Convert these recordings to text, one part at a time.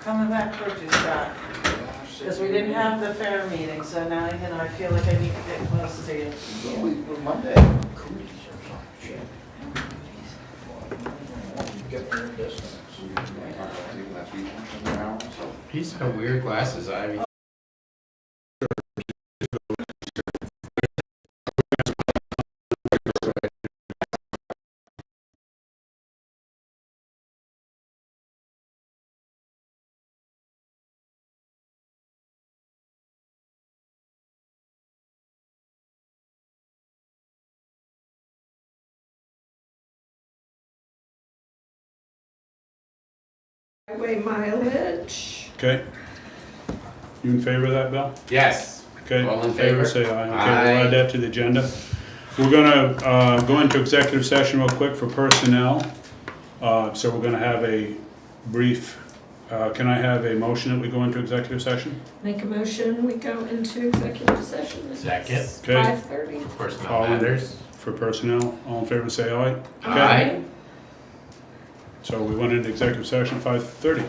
coming back towards you, Scott. Because we didn't have the fair meeting, so now, you know, I feel like I need to get close to you. Monday. Cooties or some shit. Get their distance. He's got weird glasses. I mean, Highway mileage. Okay. You in favor of that, Bill? yes. Okay. All in favor? Say aye. Okay, Aye. we'll add that to the agenda. We're gonna go into executive session real quick for personnel. So we're gonna have a brief, can I have a motion that we go into executive session? Make a motion, we go into executive session. Second. Okay. 5:30. Personnel All in- matters. For personnel, all in favor, say aye. Okay. Aye. So we went into executive session 5:30.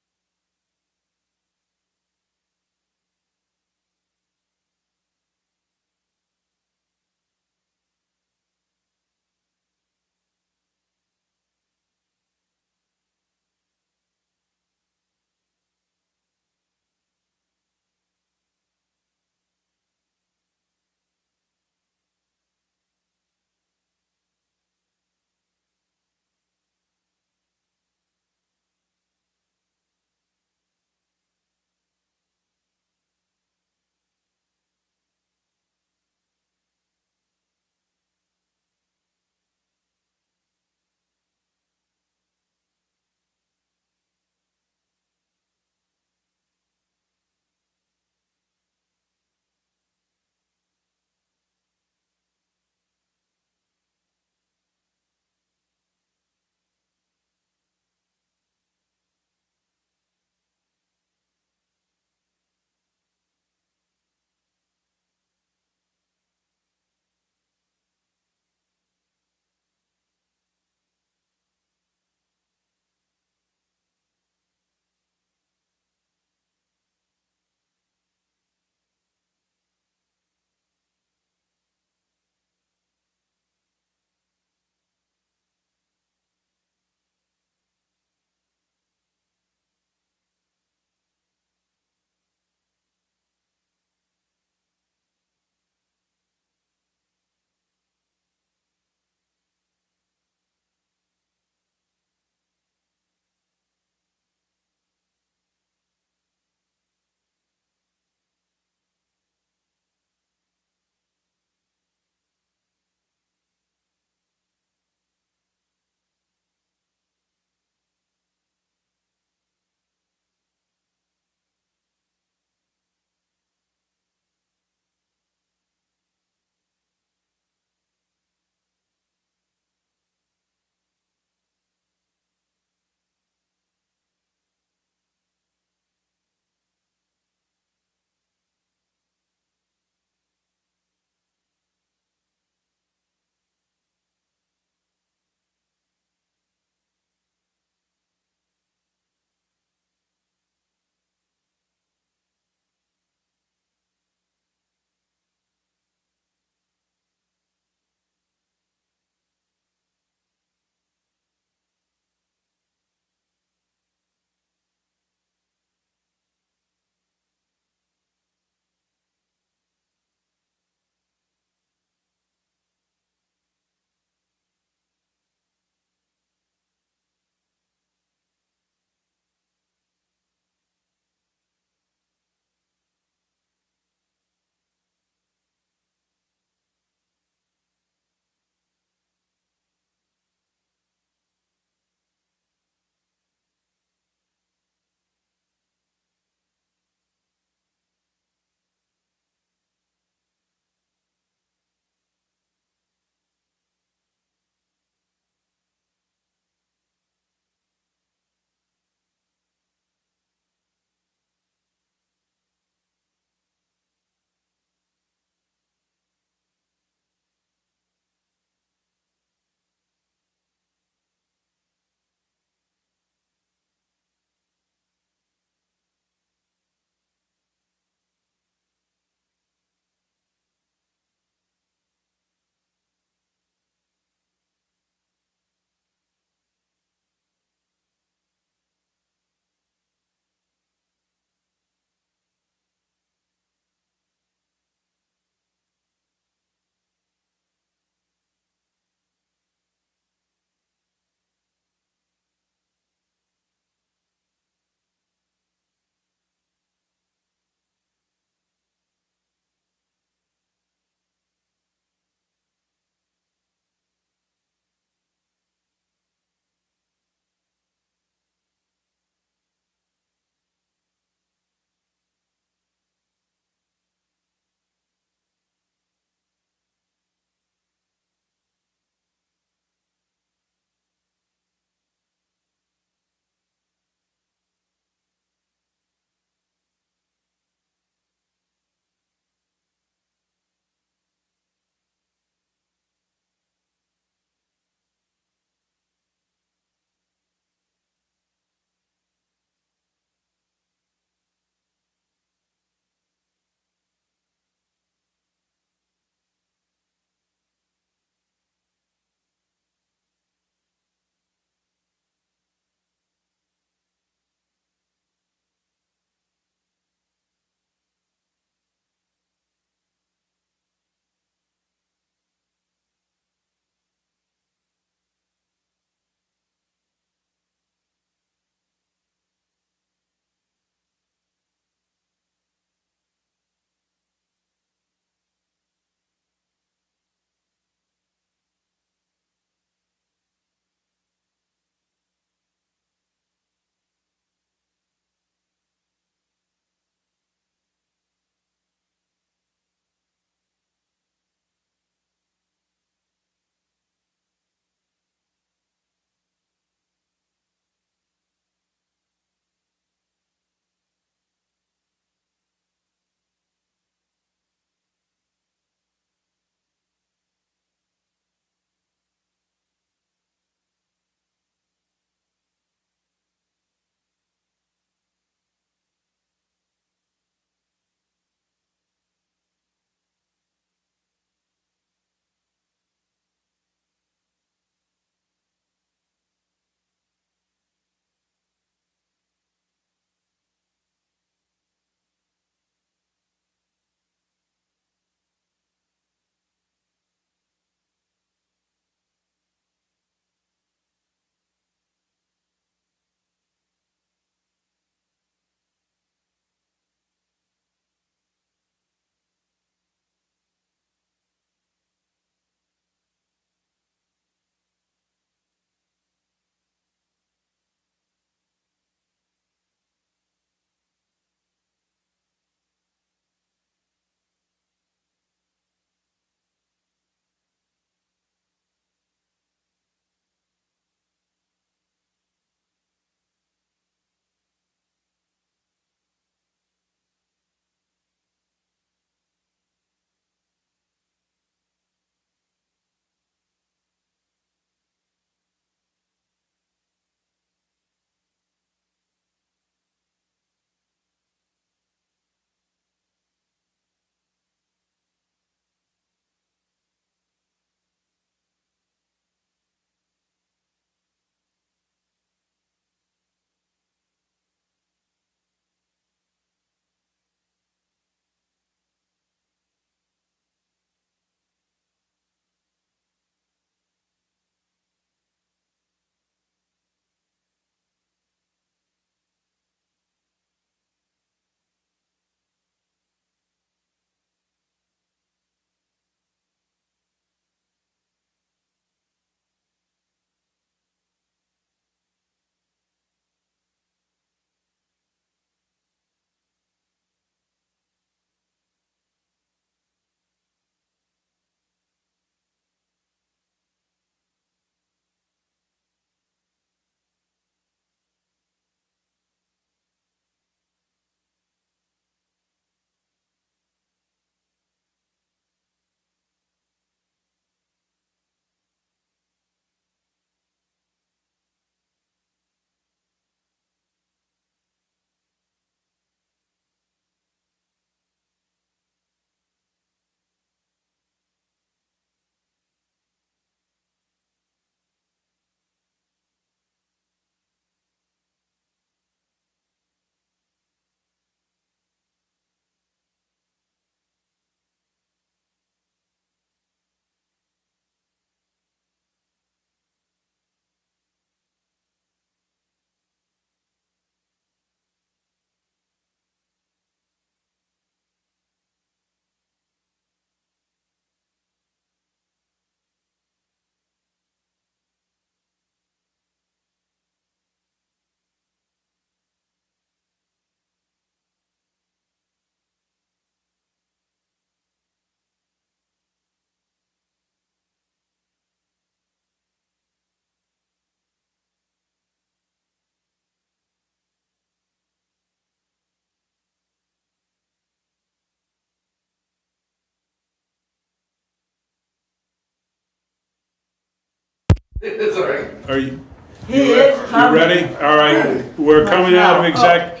It's all right. Are you, He is you coming. ready? All right, we're coming out of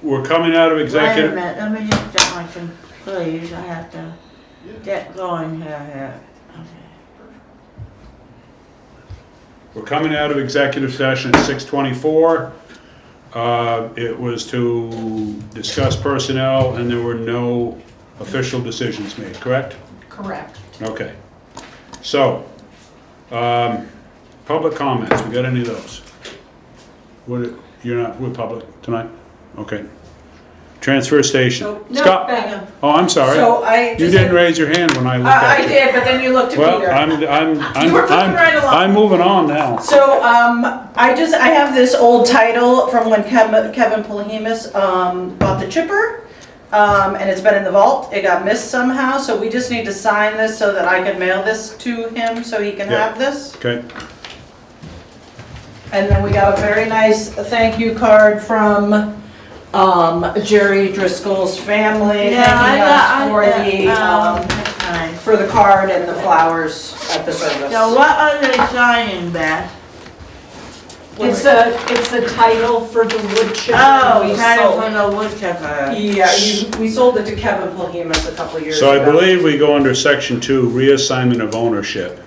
we're coming out of Wait a executive. minute, let me just get my please, I have to get going here. We're coming out of executive session at 6:24. It was to discuss personnel and there were no official decisions made, correct? Correct. Okay. So, public comments, we got any of those? You're not with public tonight? Okay. Transfer station. Oh, no, Scott? back up. Oh, I'm sorry. So I You just. didn't raise your hand when I looked I at you. did, but then you looked at Well, Peter. I'm You were moving right along. I'm moving on now. So, I have this old title from when Kevin Palahimis, bought the chipper. And it's been in the vault. It got missed somehow, so we just need to sign this so that I can mail this to him so he can Yeah. have this. Okay. And then we got a very nice thank you card from, Jerry Driscoll's family, thanking us for the card and the flowers at the service. So what are they signing, Beth? It's the title for the wood chipper Oh, we kind of sold. for the woodchipper. Yeah, we sold it to Kevin Palahimis a couple years So ago. I believe we go under section 2, reassignment of ownership.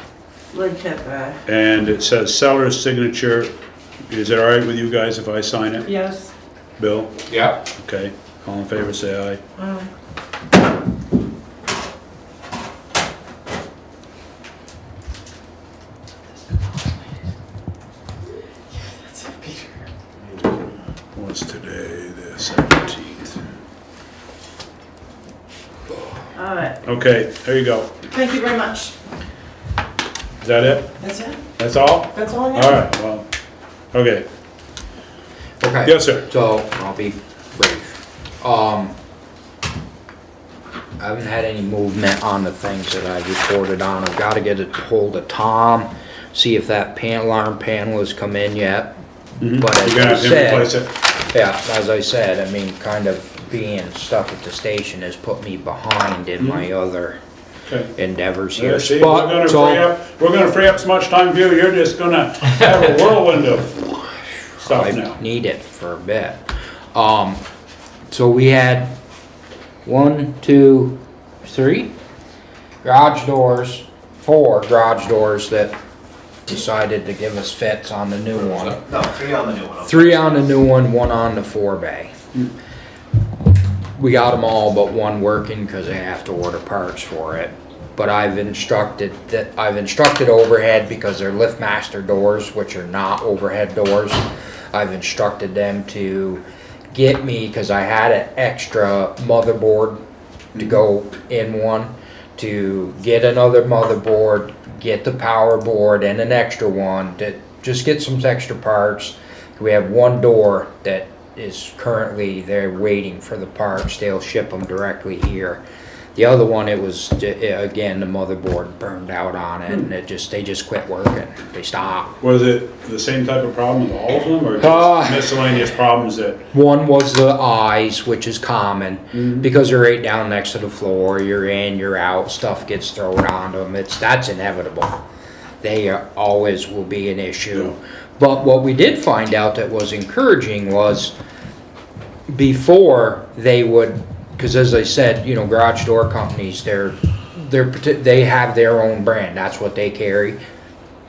Woodchipper. And it says seller's signature. Is it all right with you guys if I sign it? Yes. Bill? Yep. Okay. All in favor, say aye. What's today? The 17th. All right. Okay, there you go. Thank you very much. Is that it? That's it? That's all? That's all I have. All right, well, okay. Okay. Yes, sir. So, I'll be brief. I haven't had any movement on the things that I reported on. I've gotta get a hold of Tom, see if that alarm panel has come in yet. But as You're gonna I have him replace said, it? yeah, as I said, I mean, kind of being stuck at the station has put me behind in my other Okay. endeavors Yeah, here. see, But, we're gonna free up so much time for you, you're just gonna have a whirlwind of stuff now. I need it for a bit. So we had 1, 2, 3 garage doors, 4 garage doors that decided to give us fits on the new one. No, 3 on the new one. 3 on the new one, 1 on the 4-bay. We got them all but 1 working because I have to order parts for it. But I've instructed overhead because they're LiftMaster doors, which are not overhead doors. I've instructed them to get me, because I had an extra motherboard to go in one, to get another motherboard, get the power board and an extra one, to just get some extra parts. We have 1 door that is currently, they're waiting for the parts. They'll ship them directly here. The other one, it was, again, the motherboard burned out on it, and they just quit working. They stopped. Was it the same type of problem with all of them, or just miscellaneous problems that? One was the eyes, which is common, because they're right down next to the floor. You're in, you're out, stuff gets thrown on them. That's inevitable. They always will be an issue. Yeah. But what we did find out that was encouraging was before they would, because as I said, you know, garage door companies, they have their own brand. That's what they carry.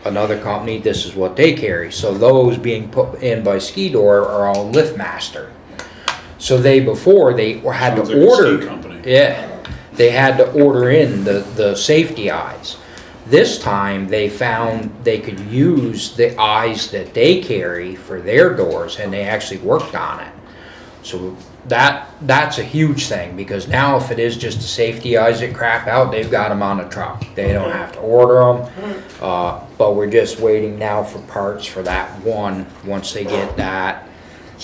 Another company, this is what they carry. So those being put in by Ski Door are all LiftMaster. So before they had Sounds to like a order. ski company. Yeah, they had to order in the safety eyes. This time they found they could use the eyes that they carry for their doors, and they actually worked on it. So that's a huge thing, because now if it is just the safety eyes that crap out, they've got them on the truck. They don't have to order them. But we're just waiting now for parts for that one. Once they get that,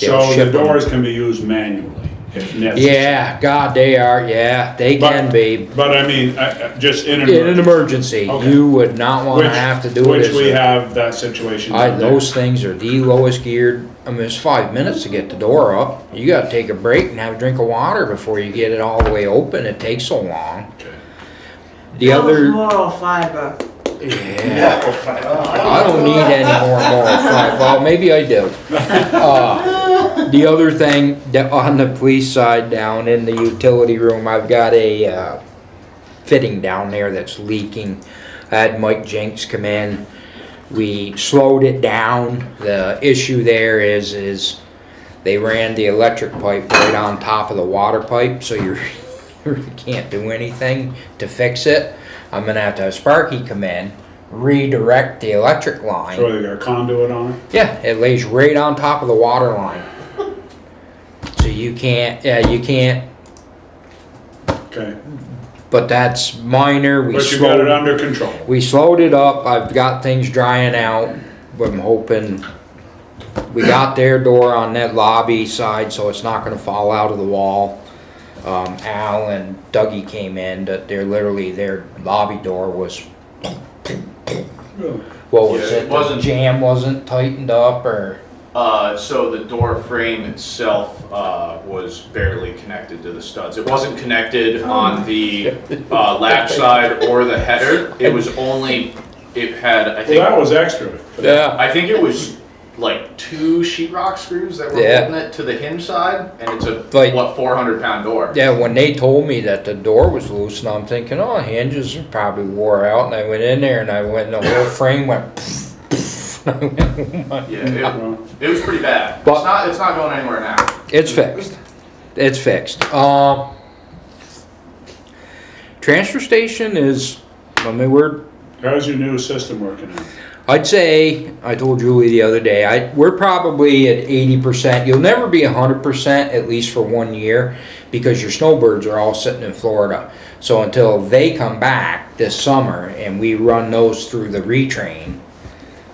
they'll So ship the 'em. doors can be used manually if necessary? Yeah, God, they are. Yeah, they can be. But I mean, just in an In an emergency. emergency, Okay. you would not want to have to do it. Which as we a- have that situation. down there. Those things are the lowest geared. I mean, it's 5 minutes to get the door up. You gotta take a break and have a drink of water before you get it all the way open. It takes so long. Okay. The other, Moral fiber. Yeah. I don't need any more moral fight. Well, maybe I do. The other thing, that on the police side down in the utility room, I've got a fitting down there that's leaking. I had Mike Jenks come in. We slowed it down. The issue there is they ran the electric pipe right on top of the water pipe, so you really can't do anything to fix it. I'm gonna have to have Sparky come in, redirect the electric line. So they got a conduit on it? Yeah, it lays right on top of the water line. So you can't, Okay. but that's minor. But you got it under control. We slowed it up. I've got things drying out. I'm hoping, we got their door on that lobby side, so it's not gonna fall out of the wall. Al and Dougie came in, that they're literally, their lobby door was, what was Yeah, it? it wasn't- The jam wasn't tightened up, or? So the door frame itself was barely connected to the studs. It wasn't connected on the latch side or the header. It was only, it had, I Well, that think, was extra. Yeah. I think it was like 2 sheetrock screws that were Yeah. holding it to the hinge side, and it's a, Like- 400-pound door. Yeah, when they told me that the door was loose, and I'm thinking, oh, hinges are probably wore out, and I went in there and and the whole frame went poof, poof. I went, oh my Yeah, Well, it was pretty bad. But- It's not going anywhere now. It's fixed. It's fixed. Transfer station is, I mean, how's your new system working out? I'd say, I told Julie the other day, we're probably at 80%. You'll never be 100%, at least for 1 year, because your snowbirds are all sitting in Florida. So until they come back this summer and we run those through the retrain,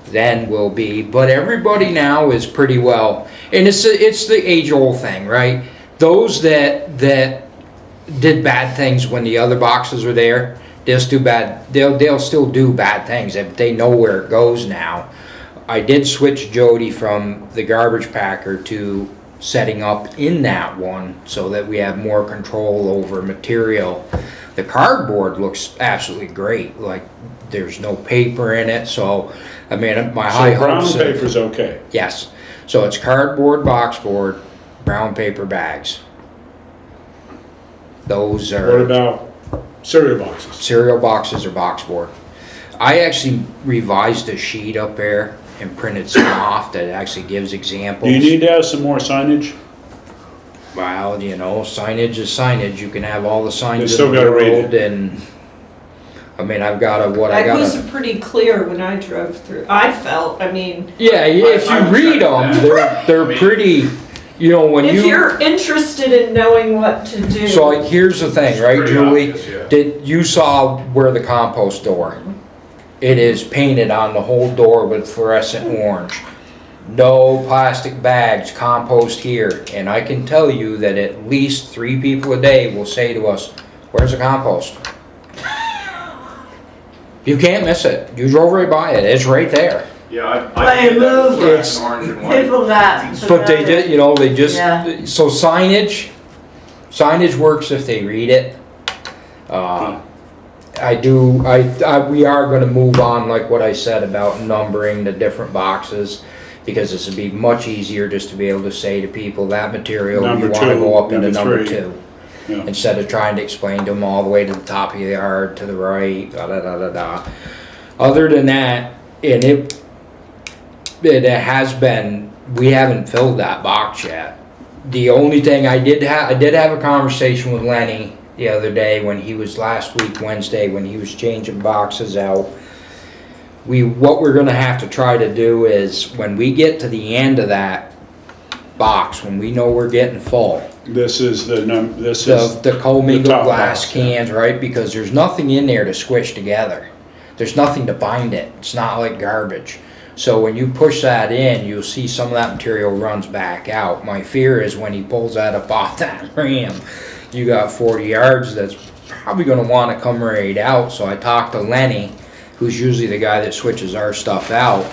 then we'll be, but everybody now is pretty well, and it's the age-old thing, right? Those that did bad things when the other boxes were there, they'll still do bad things if they know where it goes now. I did switch Jody from the garbage packer to setting up in that one so that we have more control over material. The cardboard looks absolutely great, like there's no paper in it, so I mean my high So brown hopes. paper's okay? Yes, so it's cardboard, boxboard, brown paper bags. Those What are about cereal boxes? cereal boxes or boxboard. I actually revised a sheet up there and printed some off that actually gives examples. Do you need to have some more signage? Well, you know, signage is signage. You can have all the They signs still in the gotta read world, and I mean, I've got a That was pretty clear when I drove through. I felt, I mean, yeah. If you I read them, checked they're pretty. You know, when if you're interested in knowing what to do. So like, here's the thing, right, Pretty Julie? obvious, yeah. Did you saw where the compost door? It is painted on the whole door with fluorescent orange. No plastic bags, compost here. And I can tell you that at least 3 people a day will say to us, "Where's the compost?" You can't miss it. You drove right by it. It's right there. Yeah, But I it did that moved. with It's- orange and white. People got. But they did, you know, they just, Yeah. so signage works if they read it. We are gonna move on, like what I said about numbering the different boxes, because this would be much easier just to be able to say to people, that material, Number you wanna two, go up into number number three. 2. Yeah. Instead of trying to explain to them all the way to the top of the yard, to the right, da da da da da. Other than that, and it has been, we haven't filled that box yet. The only thing I did have a conversation with Lenny the other day when he was last week, Wednesday, when he was changing boxes out. What we're gonna have to try to do is, when we get to the end of that box, when we know we're getting full, This is this is, the commingled top glass box, yeah. cans, right? Because there's nothing in there to squish together. There's nothing to bind it. It's not like garbage. So when you push that in, you'll see some of that material runs back out. My fear is when he pulls that up off that ram, you got 40 yards that's probably gonna wanna come right out. So I talked to Lenny, who's usually the guy that switches our stuff out.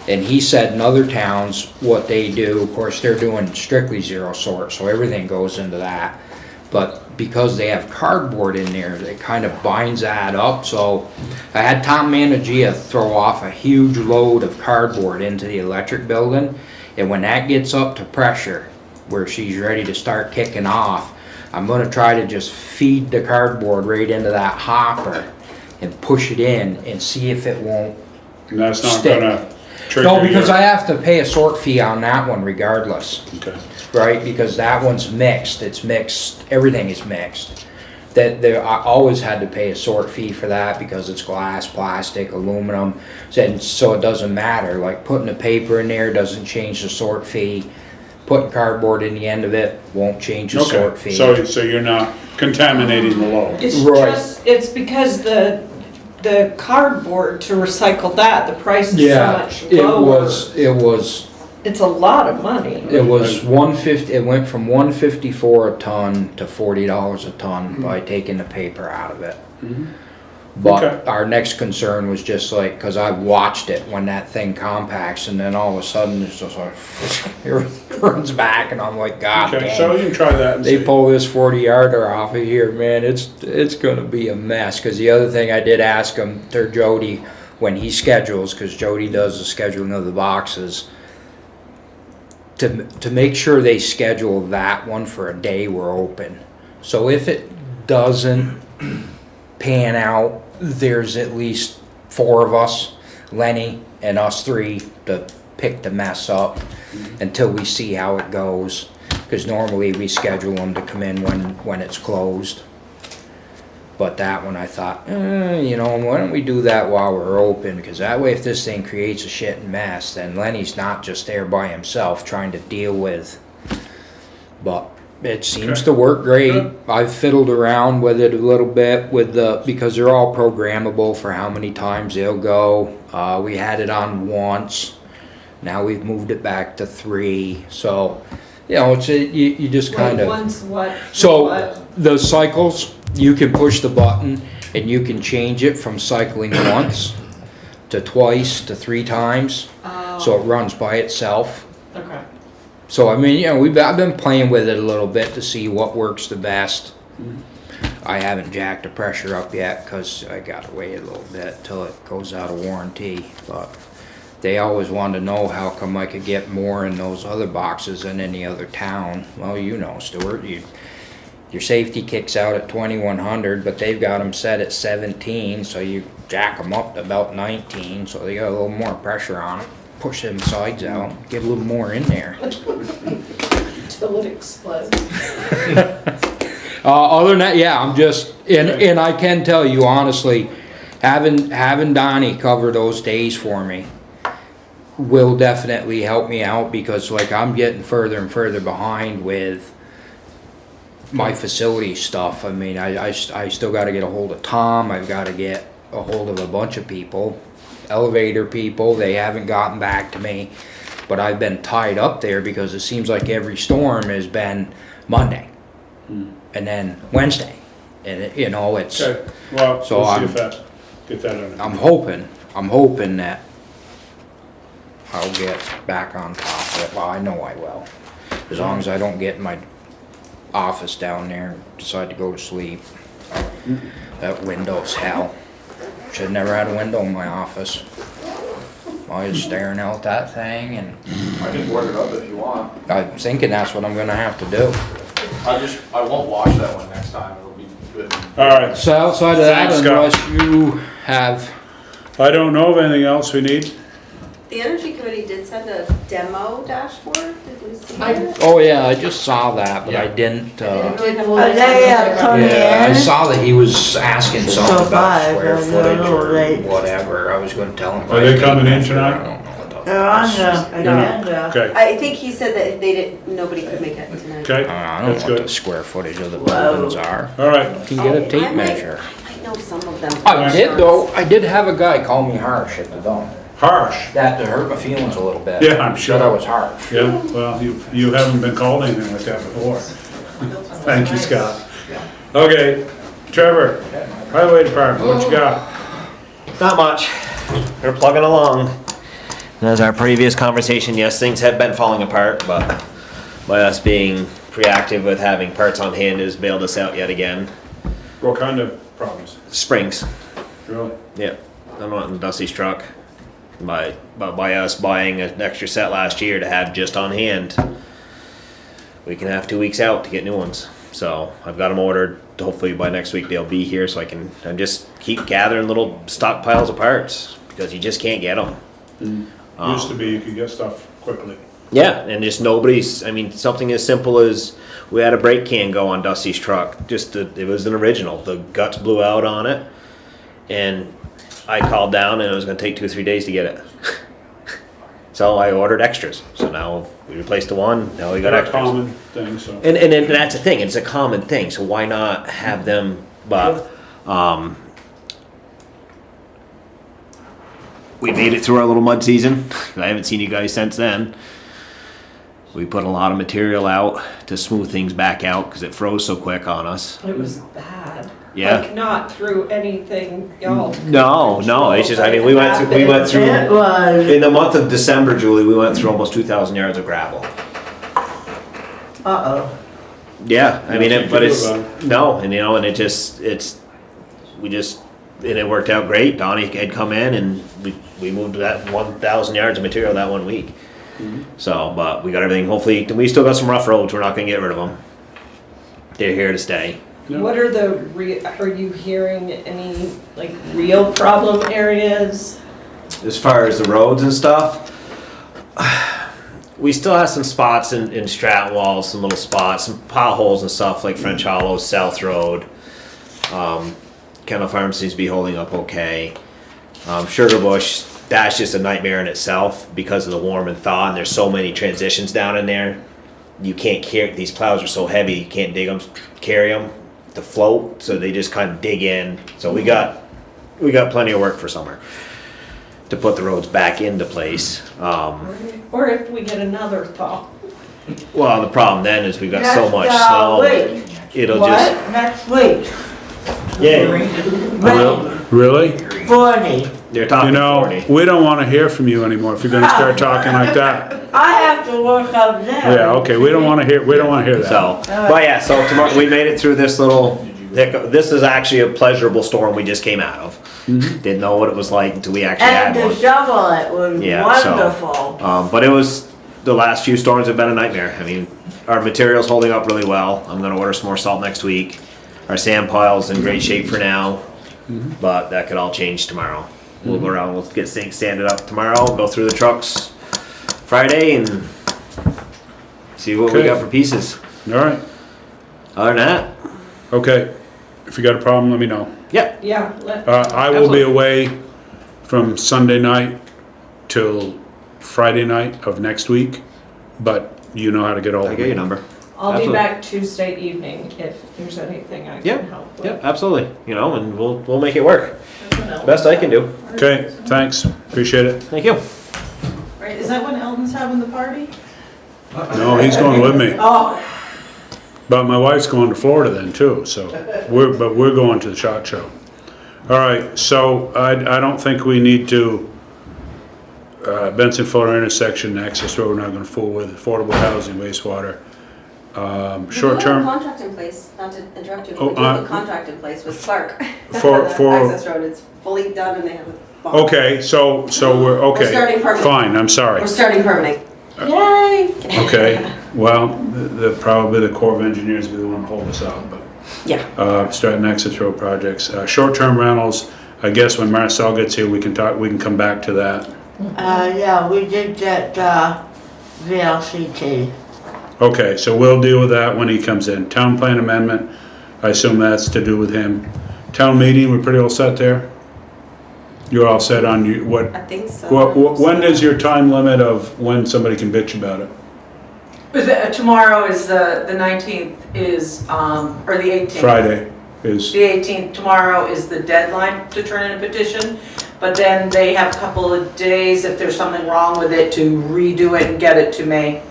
And he said in other towns, what they do, of course, they're doing strictly zero sort, so everything goes into that. But because they have cardboard in there, it kind of binds that up. So I had Tom Managia throw off a huge load of cardboard into the electric building, and when that gets up to pressure where she's ready to start kicking off, I'm gonna try to just feed the cardboard right into that hopper and push it in and see if it won't. And that's not Stick. gonna trigger No, because your- I have to pay a sort fee on that one regardless, Okay. right? Because that one's mixed, it's mixed, everything is mixed. That there, I always had to pay a sort fee for that because it's glass, plastic, aluminum, so it doesn't matter. Like putting the paper in there doesn't change the sort fee. Putting cardboard in the end of it won't change the sort Okay, fee. so you're not contaminating the load. It's Right. just, it's because the cardboard to recycle that, the price is so Yeah, much it lower. was It's a lot of money. It was 150, it went from 154 a ton to $40 a ton by taking the paper out of it. Okay. But our next concern was just like, cause I watched it when that thing compacts and then all of a sudden it's just like, it runs back and I'm like, God Okay, so dang. you can try that and They see. pull this 40-yarder off of here, man, it's gonna be a mess. Cause the other thing I did ask him, or Jody, when he schedules, cause Jody does the scheduling of the boxes, to make sure they schedule that one for a day we're open. So if it doesn't pan out, there's at least 4 of us, Lenny and us 3, to pick the mess up until we see how it goes. Because normally we schedule them to come in when it's closed. But that one I thought, you know, why don't we do that while we're open? Because that way if this thing creates a shit mess, then Lenny's not just there by himself trying to deal with. But it seems Okay. to work great. Good. I've fiddled around with it a little bit with because they're all programmable for how many times they'll go. We had it on once. Now we've moved it back to 3. So, you know, you just kind of. One's what? So what? the cycles, you can push the button and you can change it from cycling once to twice to 3 times. So it runs by itself. Okay. So I mean, you know, I've been playing with it a little bit to see what works the best. I haven't jacked the pressure up yet because I gotta wait a little bit till it goes out of warranty. But they always wanted to know how come I could get more in those other boxes than any other town. Well, you know, Stuart, your safety kicks out at 2100, but they've got them set at 17, so you jack them up to about 19, so they got a little more pressure on them. Push them sides out, get a little more in there. Till it explodes. Other than that, yeah, I'm just, and I can tell you honestly, having Donnie cover those days for me will definitely help me out because like I'm getting further and further behind with my facility stuff. I mean, I still got to get a hold of Tom. I've got to get a hold of a bunch of people, elevator people. They haven't gotten back to me, but I've been tied up there because it seems like every storm has been Monday and then Wednesday, and it, you know it's. Okay, well, So we'll see I'm- if that, get that under. I'm hoping that I'll get back on top of it. Well, I know I will, as long as I don't get in my office down there and decide to go to sleep. That window's hell. Should've never had a window in my office. I was staring out that thing and I can board it up if you want. I'm thinking that's what I'm gonna have to do. I won't wash that one next time, it'll be good. All right, So outside of that, Thanks, Scott. unless you have, I don't know of anything else we need. The Energy Committee did send a demo dashboard, did we see I- that? oh yeah, I just saw that, but I didn't, Did Are they coming yeah, I in? saw that he was asking something about Survive, square I don't footage know, or they- whatever. I was gonna tell him. Are they coming in tonight? I don't know what the. They're on the You're not- agenda. Okay, I think he said that if they didn't, nobody could make it tonight. okay, I don't that's know what the good. square footage of the Whoa. buildings are. All right, You can get a I tape might- measure. I might know some of them. I did though, I did have a guy call me harsh at the dump. harsh. That hurt my feelings a little bit. Yeah, I'm sure. Said I was harsh. Yeah, well, you haven't been called anything like that before. Thank you, Scott. Okay, Trevor, Highway Department, what you got? Not much. We're plugging along. And as our previous conversation, yes, things have been falling apart, but by us being reactive with having parts on hand has bailed us out yet again. What kind of problems? Springs. Really? Yeah, I'm not in Dusty's truck. By us buying an extra set last year to have just on hand, we can have 2 weeks out to get new ones. So I've got them ordered. Hopefully by next week they'll be here, so I just keep gathering little stockpiles of parts because you just can't get them. Used to be you could get stuff quickly. Yeah, and just nobody's. I mean, something as simple as we had a brake can go on Dusty's truck. It was an original. The guts blew out on it, and I called down, and it was going to take 2 or 3 days to get it. So I ordered extras. So now we replaced the one. Now we got They're a extras. common thing, so. And that's the thing. It's a common thing. So why not have them? But we made it through our little mud season. I haven't seen you guys since then. We put a lot of material out to smooth things back out because it froze so quick on us. It was bad. Yeah. Like not through anything, y'all. No. It's just, I mean, we went through It was. in the month of December, Julie. We went through almost 2,000 yards of gravel. Uh-oh. Yeah, I mean, Nothing but to do it's about no, and and it worked out great. Donnie had come in and we moved that 1,000 yards of material that 1 week. So, but we got everything. Hopefully, we still got some rough roads. We're not gonna get rid of them. They're here to stay. Yeah. What are are you hearing any like real problem areas? As far as the roads and stuff, we still have some spots in Stratton Walls, some little spots, some potholes and stuff like French Hollow, South Road. Kennel Farm seems to be holding up okay. Sugar Bush, that's just a nightmare in itself because of the warm and thaw, and there's so many transitions down in there. You can't carry, these plows are so heavy, you can't dig them, carry them to float, so they just kind of dig in. So we got plenty of work for summer to put the roads back into place. Or if we get another thaw? Well, the problem then is we've got so much Next, snow, week. it'll What? just, Next week. yeah, Rain, Really? 40. they're You talking know, 40. we don't want to hear from you anymore if you're gonna start talking like that. I have to work up there. Yeah, okay, we don't want to hear that. So, but yeah, so tomorrow, we made it through this little hiccup. This is actually a pleasurable storm we just came out of. Didn't know what it was like until we actually And had to one. shovel it was Yeah, so, wonderful. But it was, the last few storms have been a nightmare. I mean, our material's holding up really well. I'm gonna order some more salt next week. Our sand pile's in great shape for now, but that could all change tomorrow. We'll go around, we'll get things sanded up tomorrow, go through the trucks Friday and see what we Okay. got for pieces. All right, Other than that, okay. If you got a problem, let me know. yeah, Yeah. I will be away from Sunday night till Friday night of next week, but you know how to get hold I of get me. your number. I'll be Absolutely. back Tuesday evening if there's anything I Yep, can help with. Yep, absolutely. You know, and we'll make it work. Best I can do. Okay, thanks, appreciate it. Thank you. Right, is that when Eldon's having the party? No, he's going with me, Oh, but my wife's going to Florida then too, so we're going to the SHOT Show. All right, so I don't think we need to, Benson Fuller intersection, access road, we're not gonna fool with affordable housing, wastewater. Short We do have a term, contract in place, not to interrupt you, Oh, but we do have a contract in place with Clark. For- The access road, it's fully done and they have a bond. okay, so we're, okay. starting permitting. Fine, I'm sorry. We're starting permitting. Yay! Okay, well, probably the Corps of Engineers will be the one to hold us out, but. Yeah. Stratton access road projects. Short-term rentals, I guess when Marcel gets here, we can come back to that. Yeah, we did get, VLCT. Okay, so we'll deal with that when he comes in. Town plan amendment, I assume that's to do with him. Town meeting, we're pretty all set there? You're all set on you, what, I think so. when is your time limit of when somebody can bitch about it? tomorrow is the 19th is, or the 18th. Friday is, The 18th, tomorrow is the deadline to turn in a petition, but then they have a couple of days if there's something wrong with it to redo it and get it to me.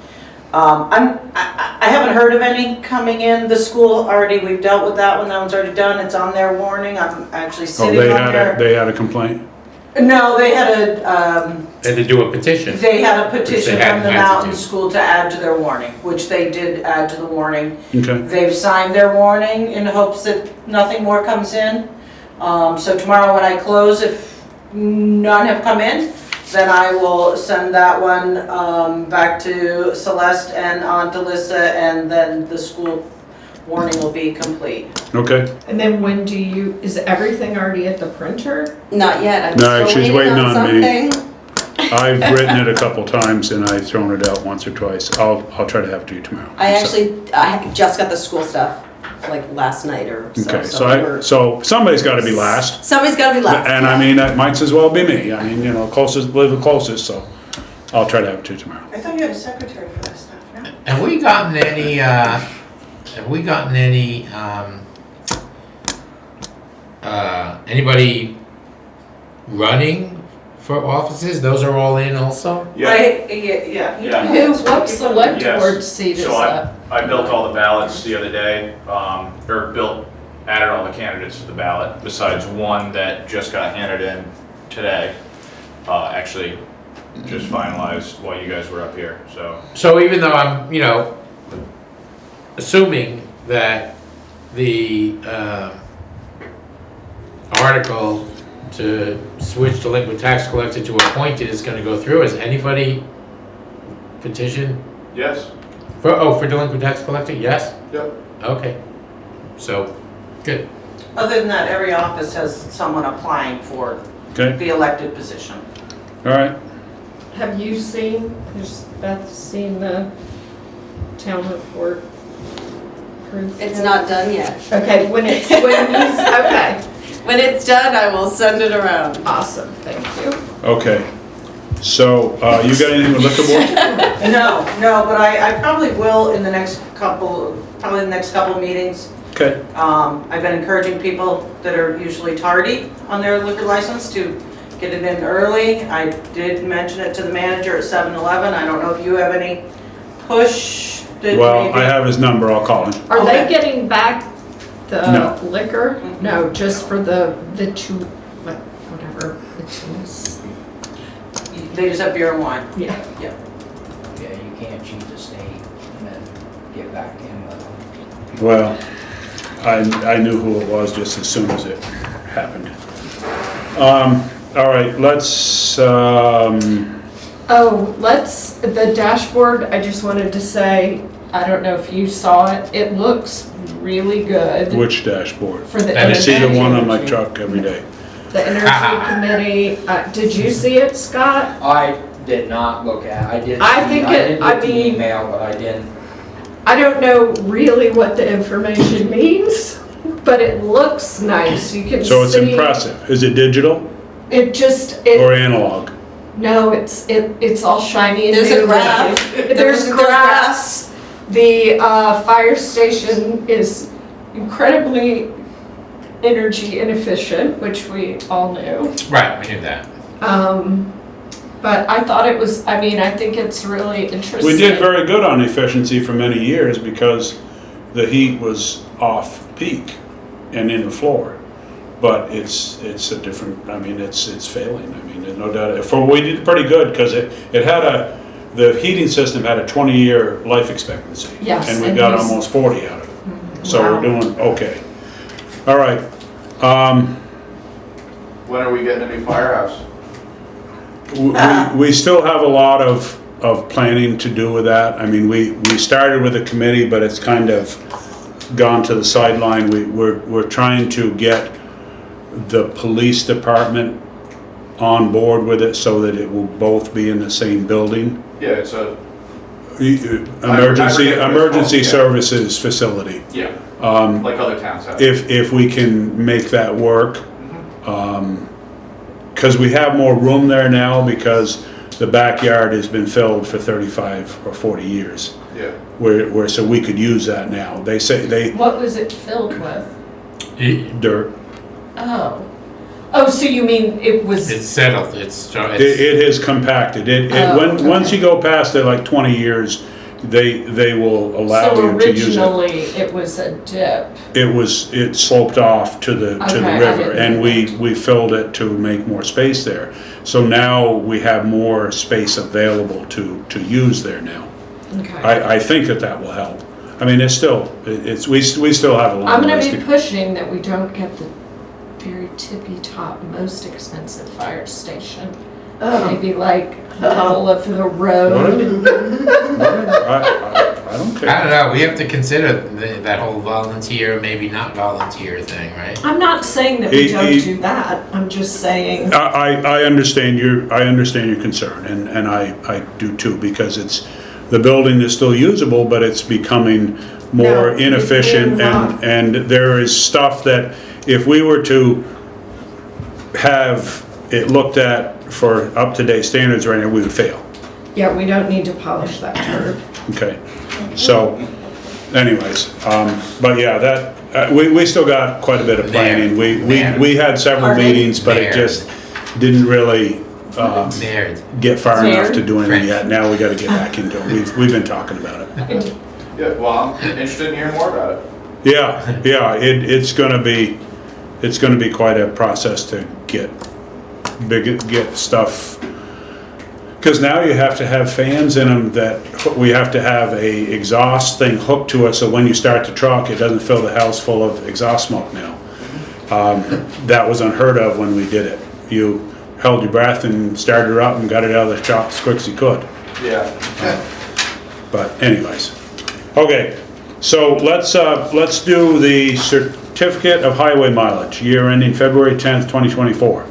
I haven't heard of any coming in. The school already, we've dealt with that one. That one's already done. It's on their warning. I'm actually oh, sitting on there. they had a complaint? No, they had Had to do a petition. they had a petition Which they from the hadn't had to mountain do. school to add to their warning, which they did add to the warning. Okay, They've signed their warning in hopes that nothing more comes in. So tomorrow when I close, if none have come in, then I will send that one back to Celeste and on to Lisa, and then the school warning will be complete. okay. And then when do you, is everything already at the printer? Not yet, I'm No, still she's waiting on waiting on me. something. I've written it a couple times and I've thrown it out once or twice. I'll try to have it to you tomorrow. I just got the school stuff, like last night or so. Okay, we're- so somebody's gotta be last. Somebody's gotta be last. And I mean, that might as well be me. I mean, you know, closest, live the closest, so I'll try to have it to you tomorrow. I thought you had a secretary for that stuff, no? Have we gotten any, anybody running for offices? Those are all in also? Yeah. Yeah. Who, what select Yes. board seat is So that? I built all the ballots the other day, added all the candidates to the ballot, besides one that just got handed in today. Actually, just finalized while you guys were up here, so. So even though I'm, assuming that the article to switch delinquent tax collector to appointed is gonna go through, has anybody petitioned Yes. for delinquent tax collector? Yes? Yep. Okay. So, good. Other than that, every office has someone applying for Okay, the elected position. all right. Have you seen, has Beth seen the town report? proof? It's not done yet. Okay, when he's, okay, When it's done, I will send it around. awesome, thank you. Okay. So, you got anything with liquor board? No, but I probably will in the next couple meetings. Okay, I've been encouraging people that are usually tardy on their liquor license to get it in early. I did mention it to the manager at 7-Eleven. I don't know if you have any push that well, maybe- I have his number, I'll call him. Are they Okay. getting back the No. liquor? No, just for the two, whatever, the two. They just have beer and wine. Yeah. Yeah, you can't cheat the state and then get back in with them. Well, I knew who it was just as soon as it happened. All right, let's, Oh, the dashboard, I just wanted to say, I don't know if you saw it, it looks really good which dashboard? for the I see the energy. one on my truck every day. The energy committee, did you see it, Scott? I did not look at, I did see, I think I it- did I get the mean- email, but I didn't. I don't know really what the information means, but it looks nice, you can see. So it's impressive. Is it digital It just, or analog? no, it's all shiny and There's a new. graph. There's graphs. The fire station is incredibly energy inefficient, which we all knew. Right, we knew that. But I thought it was, I mean, I think it's really interesting. We did very good on efficiency for many years because the heat was off peak and in the floor. But it's a different, I mean, it's failing. I mean, there's no doubt. We did pretty good because the heating system had a 20-year life expectancy. Yes, And we and got he's- almost 40 out of it. So Wow. we're doing okay. All right. When are we getting a new firehouse? We still have a lot of planning to do with that. I mean, we started with a committee, but it's kind of gone to the sideline. We're trying to get the police department on board with it so that it will both be in the same building. Yeah, it's a, Emergency I forget what it's called, yeah. services facility. yeah, like other towns have. If we can make that work. Because we have more room there now because the backyard has been filled for 35 or 40 years. Yeah. So we could use that now. They say What was it filled with? dirt. Oh. Oh, so you mean it was, It's settled, it's It has compacted. Oh, okay. Once you go past it like 20 years, they will allow So you to use it. originally, it was a dip. It sloped off to the Okay, I river, didn't and we filled it to make more space there. So now we have more space available to use there now. Okay. I think that will help. I mean, we still have a I'm long gonna ways be to. pushing that we don't get the very tippy top, most expensive fire station. Maybe like middle of the road. I don't I care. don't know, we have to consider that whole volunteer, maybe not volunteer thing, right? I'm not saying that we He- don't he- do that, I'm just saying, I understand your concern, and I do too, because the building is still usable, but it's becoming more No, inefficient, it's not. and there is stuff that if we were to have it looked at for up-to-date standards right now, we would fail. yeah, we don't need to polish that turd. Okay, so anyways, but yeah, we still got quite a bit of planning. We had several Pardon? meetings, but it just didn't really There, get far enough to do anything French. yet. Now we gotta get back into it. We've been talking about it. Yeah, well, I'm interested in hearing more about it. Yeah, it's gonna be quite a process to get stuff. Because now you have to have fans in them that, we have to have a exhaust thing hooked to it, so when you start the truck, it doesn't fill the house full of exhaust smoke now. That was unheard of when we did it. You held your breath and started her up and got it out of the truck as quick as you could. Yeah. But anyways, okay, so let's do the certificate of highway mileage, year ending February 10th, 2024.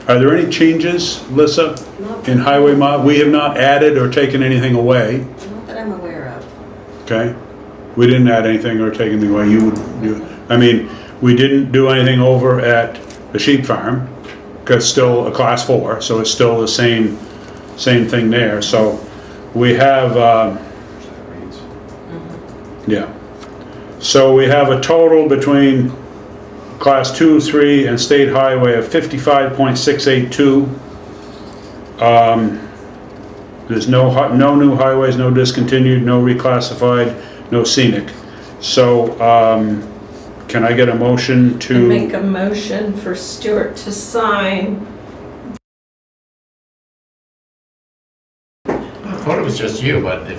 Are there any changes, Lissa, in highway we have not added or taken anything away, Not that I'm aware of. okay? We didn't add anything or take anything away. I mean, we didn't do anything over at the sheep farm, because it's still a class 4, so it's still the same thing there. So we have, yeah. So we have a total between class 2, 3, and state highway of 55.682. There's no new highways, no discontinued, no reclassified, no scenic. So, can I get a motion to? Make a motion for Stuart to sign. I thought it was just you, but if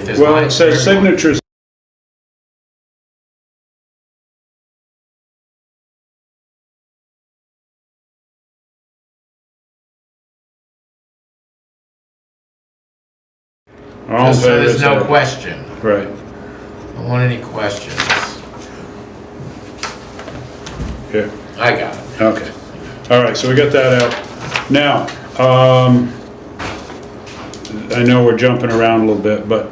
there's. Well, mine, it says everyone- signatures. All in Just so favor, there's no say- question. Right. I don't want any questions. Here. I got it. Okay. All right, so we got that out. Now, I know we're jumping around a little bit, but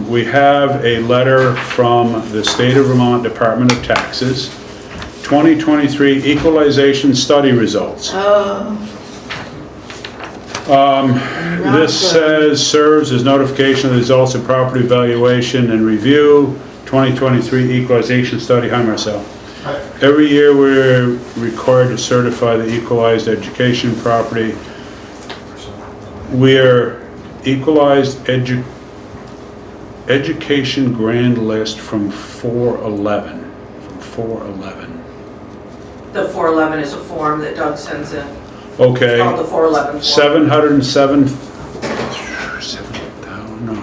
we have a letter from the State of Vermont Department of Taxes, 2023 Equalization Study Results. This says, serves as notification of the results of property valuation and review, 2023 Equalization Study. Hi, Marcel. Every year, we're required to certify the equalized education property. We're equalized education grand list from 411. The 411 is a form that Doug sends in. Okay. It's called the 411 form. 707, no.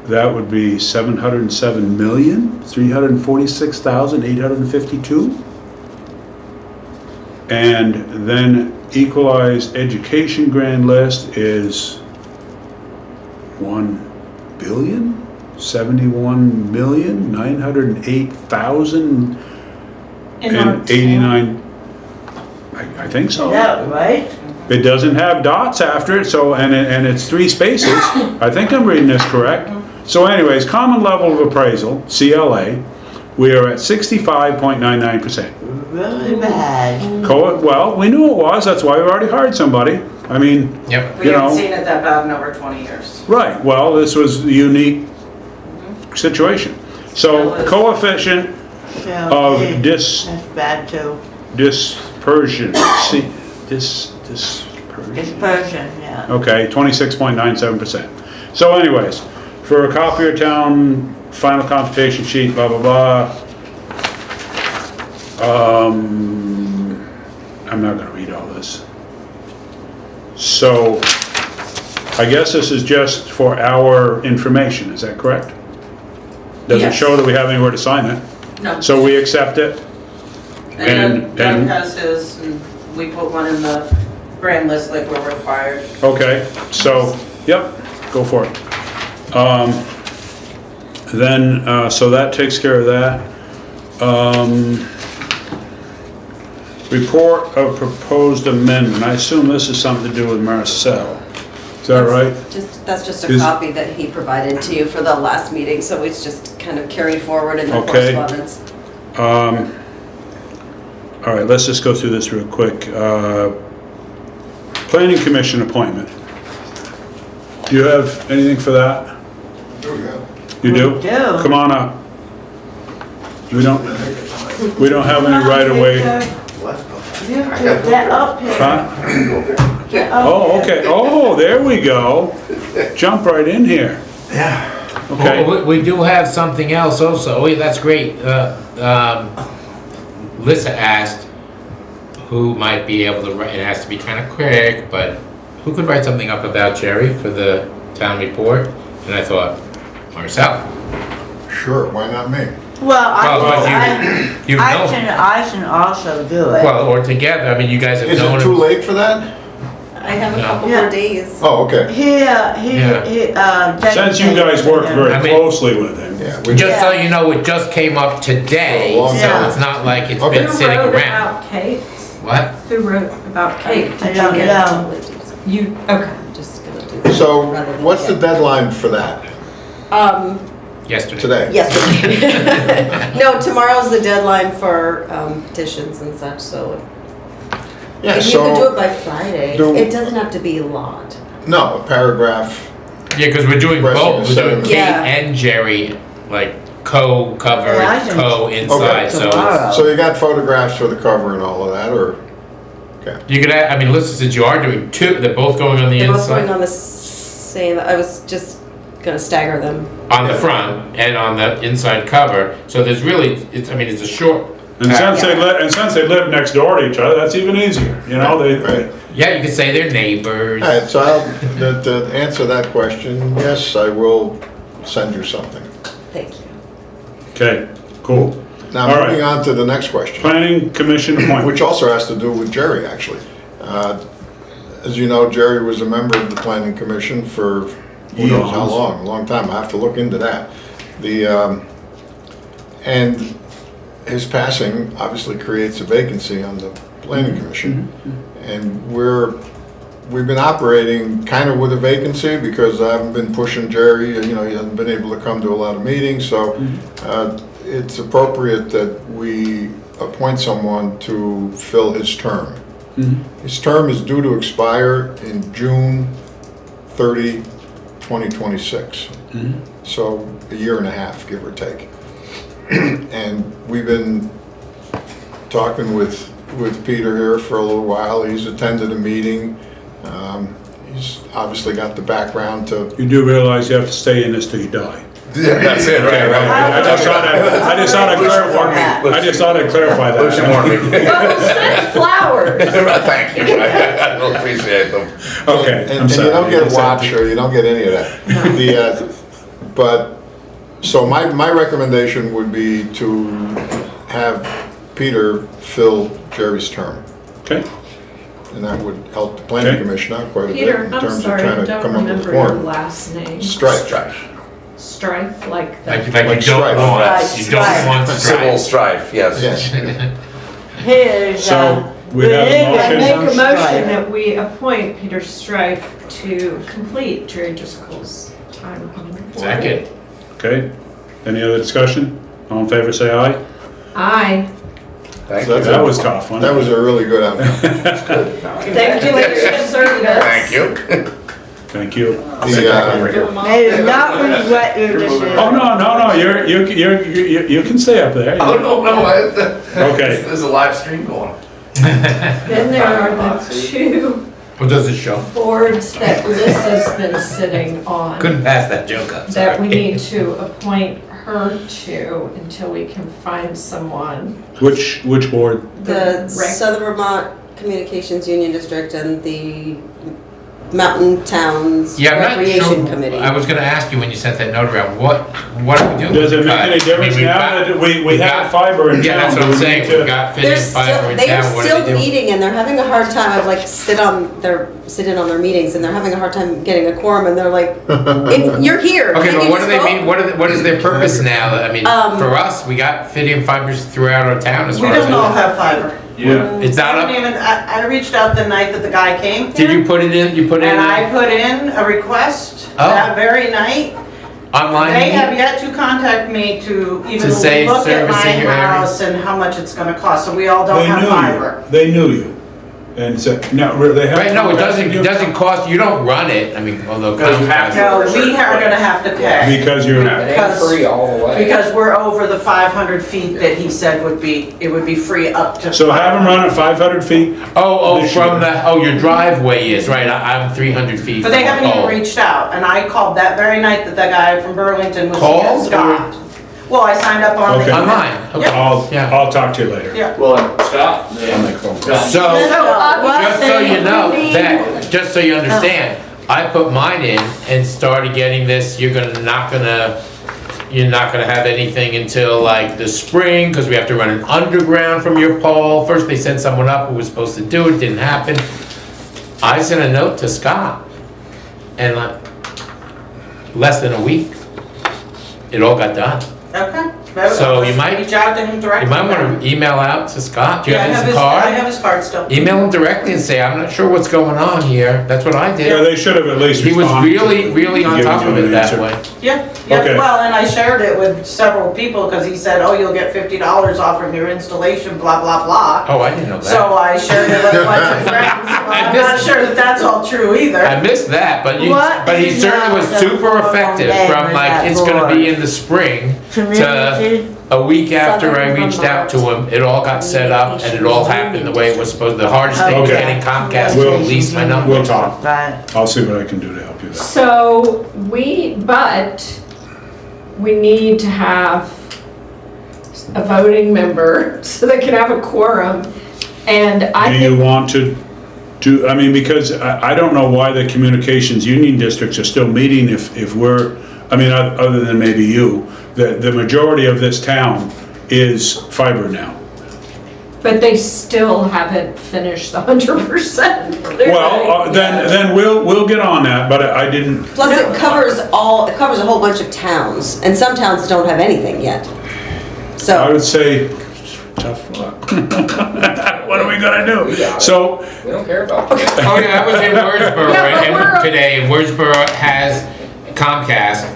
That would be 707,346,852. And then equalized education grand list is 1,701,908,089. I think so. Yeah, right? It doesn't have dots after it, so, and it's 3 spaces. I think I'm reading this correct. So anyways, common level of appraisal, CLA, we are at 65.99%. Really bad. Well, we knew it was, that's why we already hired somebody. I mean, Yep. We you haven't know. seen it that bad in over 20 years. Right, well, this was a unique situation. So coefficient of That's bad too. dispersion, dispersion. It's Persian, yeah. Okay, 26.97%. So anyways, for a copier town, final computation sheet, blah, blah, blah. I'm not gonna read all this. So, I guess this is just for our information, is that correct? Doesn't Yes. show that we have anywhere to sign it, No. so we accept it. And Doug and- has his, and we put one in the grand list like we're required. Okay, so, yep, go for it. So that takes care of that. Report of proposed amendment, I assume this is something to do with Marcel, is that right? That's just a Is- copy that he provided to you for the last meeting, so it's just kind of carried forward in the Okay. correspondence. All right, let's just go through this real quick. Planning Commission appointment. Do you have anything for that? You do? We do. Come on up. We don't have any right of way. You have to get up here. Huh? Get up Oh, here. okay, oh, there we go. Jump right in here. Yeah. Okay, We do have something else also. Oh, yeah, that's great. Lisa asked who might be able to write, it has to be kind of quick, but who could write something up about Jerry for the town report? And I thought, Marcel. Sure, why not me? Well, Well, you know, I can also do it. well, or together, I mean, you guys have Is known it too him. late for that? I have a No. couple Yeah. more days. Oh, okay. since you guys work very I mean- closely with him. Yeah, we Just so you know, it just came up today, For a long so time. it's not like it's Okay. been sitting Who wrote around. about Kate? What? Who wrote about Kate? I Did you don't get know. You, okay. I'm just gonna do. So, rather than what's the get- deadline for that Yesterday. today? Yesterday. No, tomorrow's the deadline for petitions and such, so Yeah, if you could do it so, by Friday, do- it doesn't have to be a lot. no, a paragraph, Yeah, because we're doing Expressing both, we're doing the Kate Yeah. and Jerry, like co-covered, Yeah, I think co-inside, so it's- tomorrow. so you got photographs for the cover and all of that, or? you could, I mean, listen, since you are doing two, they're both going on the They're both going inside, on the same, I was just gonna stagger them. on the front and on the inside cover, so there's really, it's, I mean, it's a short. And since they live next door to each other, that's even easier, you know, Right. Yeah, you could say they're neighbors. All right, so to answer that question, yes, I will send you something. Thank you. Okay, cool. Now, All right. moving on to the next question, Planning Commission appointment. which also has to do with Jerry, actually. As you know, Jerry was a member of the Planning Commission for who knows how Eons. long, a long time. I have to look into that. And his passing obviously creates a vacancy on the Planning Commission. And we've been operating kind of with a vacancy because I haven't been pushing Jerry, he hasn't been able to come to a lot of meetings, so it's appropriate that we appoint someone to fill his term. His term is due to expire in June 30, 2026. So a year and a half, give or take. And we've been talking with Peter here for a little while. He's attended a meeting. He's obviously got the background to. You do realize you have to stay in this till you die. Yeah, that's it, right, I just thought I'd clarify that. Well, we'll send flowers. Thank you, I will appreciate them. Okay, I'm And you sorry. don't get watch or you don't get any of that. But, so my recommendation would be to have Peter fill Jerry's term. Okay, And that would help the planning Okay. commission out quite a bit Peter, in I'm terms of sorry, trying I to don't come up with a remember your form. last name. Strife. Strife, like the. Like you Like don't strife. want, you don't Strife. want Civil strife. strife, yes. Yes. Here's, so we have a I motion. make a motion Strife. that we appoint Peter Strife to complete Jerry Driscoll's time on the board. Second. Okay, any other discussion? All in favor, say aye. Aye. Thank So you. that's That was tough, wasn't it? That was a really good outcome. Thank you for your service. Thank you. Thank you. maybe not regret your decision. Oh, no, you can stay up there. Oh, no, Okay. There's a live stream going. Then there are the two What does it show? boards that Lissa's been sitting on Couldn't pass that joke up, sorry. that we need to appoint her to until we can find someone. Which board? The rec- Southern Vermont Communications Union District and the Mountain Towns Yeah, I'm not Recreation sure. Committee. I was gonna ask you when you sent that note around, what are we doing? Does it with make the any cut? I mean, difference we've now got- that we have fiber in town? Yeah, that's what Do I'm we saying, need to- we've got They're fitting fiber in they are town, what do still they do? meeting and they're having a hard time. I've like sit in on their meetings and they're having a hard time getting a quorum and they're like, if you're here. Okay, can't but you what do just they vote?" mean, what is their purpose now? I mean, for Um, us, we got fitting fibers throughout our town as We far as. don't all have fiber. Yeah. It's I not don't up, even, I reached out the night that the guy came did here, you put it in, and I put in a request Oh. that very night. online? They have yet to contact me to even To say look at my servicing your area? house and how much it's gonna cost, so we all don't They have knew fiber. you. They knew you. And said, no, they have. Right, no, it doesn't cost, you don't run it, I mean, although. No, you have to. No, we are gonna have to pay, Because you're, It ain't free all the way. because we're over the 500 feet that he said it would be free up to. so have them run at 500 feet. Oh, This from year. your driveway is, right, I'm 300 feet. But they haven't even Oh. reached out, and I called that very night that that guy from Burlington was Called, here, Scott. Well, I signed up on Okay. the. Online, okay. Yeah. I'll talk to you later. Yeah. Well, Scott, I'll make a phone call. So, just so you know, that, just so you understand, I put mine in and started getting this, you're not gonna have anything until like the spring, because we have to run an underground from your pole. First, they sent someone up who was supposed to do it, didn't happen. I sent a note to Scott, and like, less than a week, it all got done. Okay. So you might- Reach out to him directly. You might want to email out to Scott, do you Yeah, have his I card? have his card still. Email him directly and say, I'm not sure what's going on here, that's what I Yeah, did. they should have at least He was responded. really on Giving top you of an it that answer. way. Yeah, Okay. yeah, well, and I shared it with several people, because he said, oh, you'll get $50 off from your installation, blah, blah, blah. Oh, I didn't know that. So I shared it with a bunch of friends, well, I'm not missed- sure that that's all true I either. missed that, but What he is certainly was the super formal effective name from of like, that it's gonna be board? in the spring to Community, a week after I Southern reached out to Vermont him, it all got set up and it all happened the way it was supposed. The hardest thing was Okay. getting Comcast to We'll- release my number. We'll talk. right. I'll see what I can do to help you there. So but we need to have a voting member so they can have a quorum. And I Do you think, want to do, I mean, because I don't know why the communications union districts are still meeting if we're, I mean, other than maybe you, the majority of this town is fiber now. but they still haven't finished the 100%. Well, then we'll get on that, but I didn't, Plus it covers a whole bunch of towns and some towns don't have anything yet. I So, would say, tough luck. What are we gonna do? So, We don't care about you. Oh yeah, I was in Wordsboro Yeah, but we're- today, and Wordsboro has Comcast.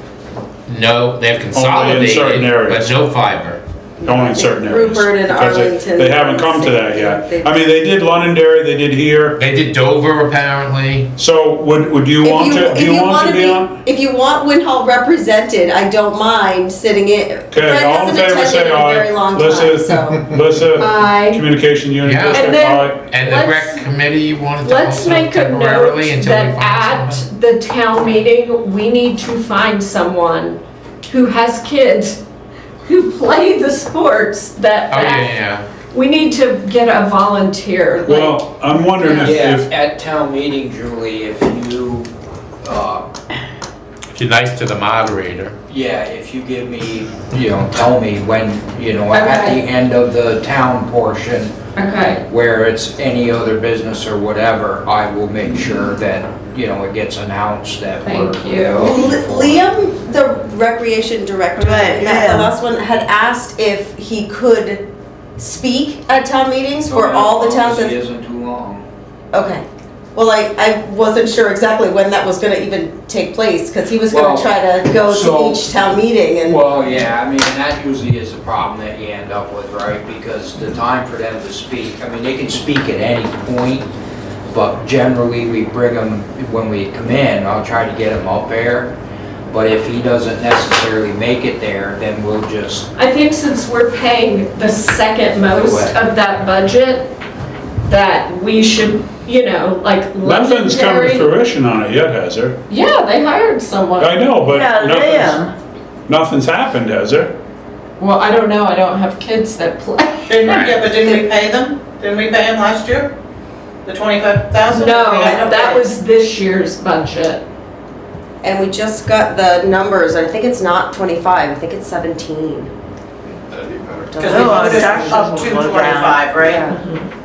No, they have consolidated, certain areas. but no fiber. only in certain areas. Rupert and because Arlington. They haven't come to that yet. I mean, they did Londonderry, they did here. They did Dover apparently. So would you want to, do you want to be on? If you want Winhall represented, I don't mind sitting in. Okay, all in favor, say Fred hasn't attended in a very long aye. time, so. Melissa, Aye. Communication Unit Yeah. District, And then- aye. And the Let's- rec committee, you wanted to Let's also make a note temporarily until we that find at someone? the town meeting, we need to find someone who has kids who play the sports that. Oh, yeah. We need to get a volunteer. like- Well, I'm wondering Yeah, if, at town meeting, Julie, if you, If you're nice to the moderator. yeah, if you give me, tell me when, at the Okay. end of the town portion, Okay, where it's any other business or whatever, I will make sure that, it gets announced that we're. thank you. Liam, the recreation director, Right, the yeah. last one, had asked if he could speak at town meetings for all the towns. It isn't too long. Okay. Well, I wasn't sure exactly when that was gonna even take place, because he was gonna Well, try to go to so- each town meeting and. Well, yeah, I mean, that usually is the problem that you end up with, right? Because the time for them to speak, I mean, they can speak at any point, but generally we bring them, when we come in, I'll try to get him up there. But if he doesn't necessarily make it there, then we'll just, I think since we're paying the second most Go ahead. of that budget, that we should you know, like Nothing's come to legendary. fruition on it yet, has there? Yeah, they hired someone. I know, but Yeah, nothing's happened, has there? Well, I don't know, I don't have kids that play. But didn't we pay them? Didn't we pay them last year? The 25,000? No, that was this year's budget. And we just got the numbers, I think it's not 25, I think it's 17. That'd be better. Because we voted up to 25, right? Yeah.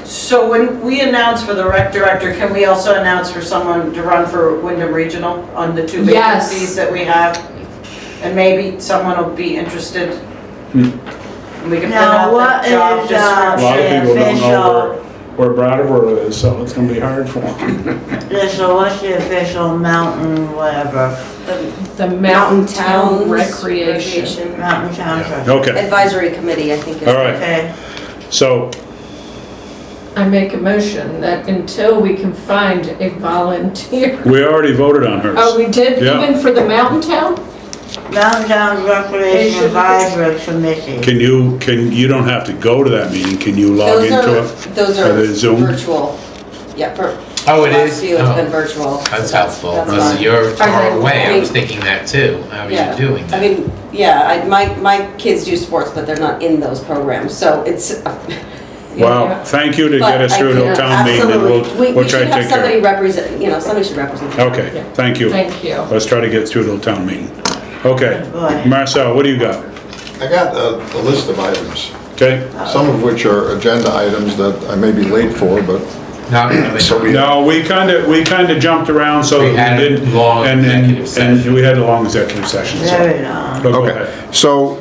So when we announce for the rec director, can we also announce for someone to run for Wyndham Regional on the 2 Yes. vacancies that we have? And maybe someone will be interested. And we can put Now, out what the job is, A lot of description. people don't know where Brattleboro is, so it's gonna be hard for them. Yeah, so what's the official mountain, whatever, The Mountain Town Recreation. mountain town trust? Okay, Advisory committee, I think is. all right, Okay, so, I make a motion that until we can find a volunteer. we already voted on hers. Oh, we did, Yeah. even for the Mountain Town? mountain town recreation advisory committee. You don't have to go to that meeting, can you log into it? Those Are are they Zoom? virtual. Yeah, for Oh, it last is? few, it's Oh. been virtual. That's helpful, That's because fine. you're far they- away, I was thinking that too, how are you Yeah. doing I that? mean, yeah, my kids do sports, but they're not in those programs, so it's. Wow, thank you to But get us I through can- to town meeting, and absolutely. we'll We try should to have take somebody care. represent, somebody should represent. Okay, thank you. Thank you. Let's try to get through to the town meeting. Okay, Boy. Marcel, what do you got? I got a list of items, Okay? some of which are agenda items that I may be late for, but so we. No, we kinda jumped around so We that had we a didn't. long and- executive session. And we had a long executive session, so. Very long. But go Okay, ahead. so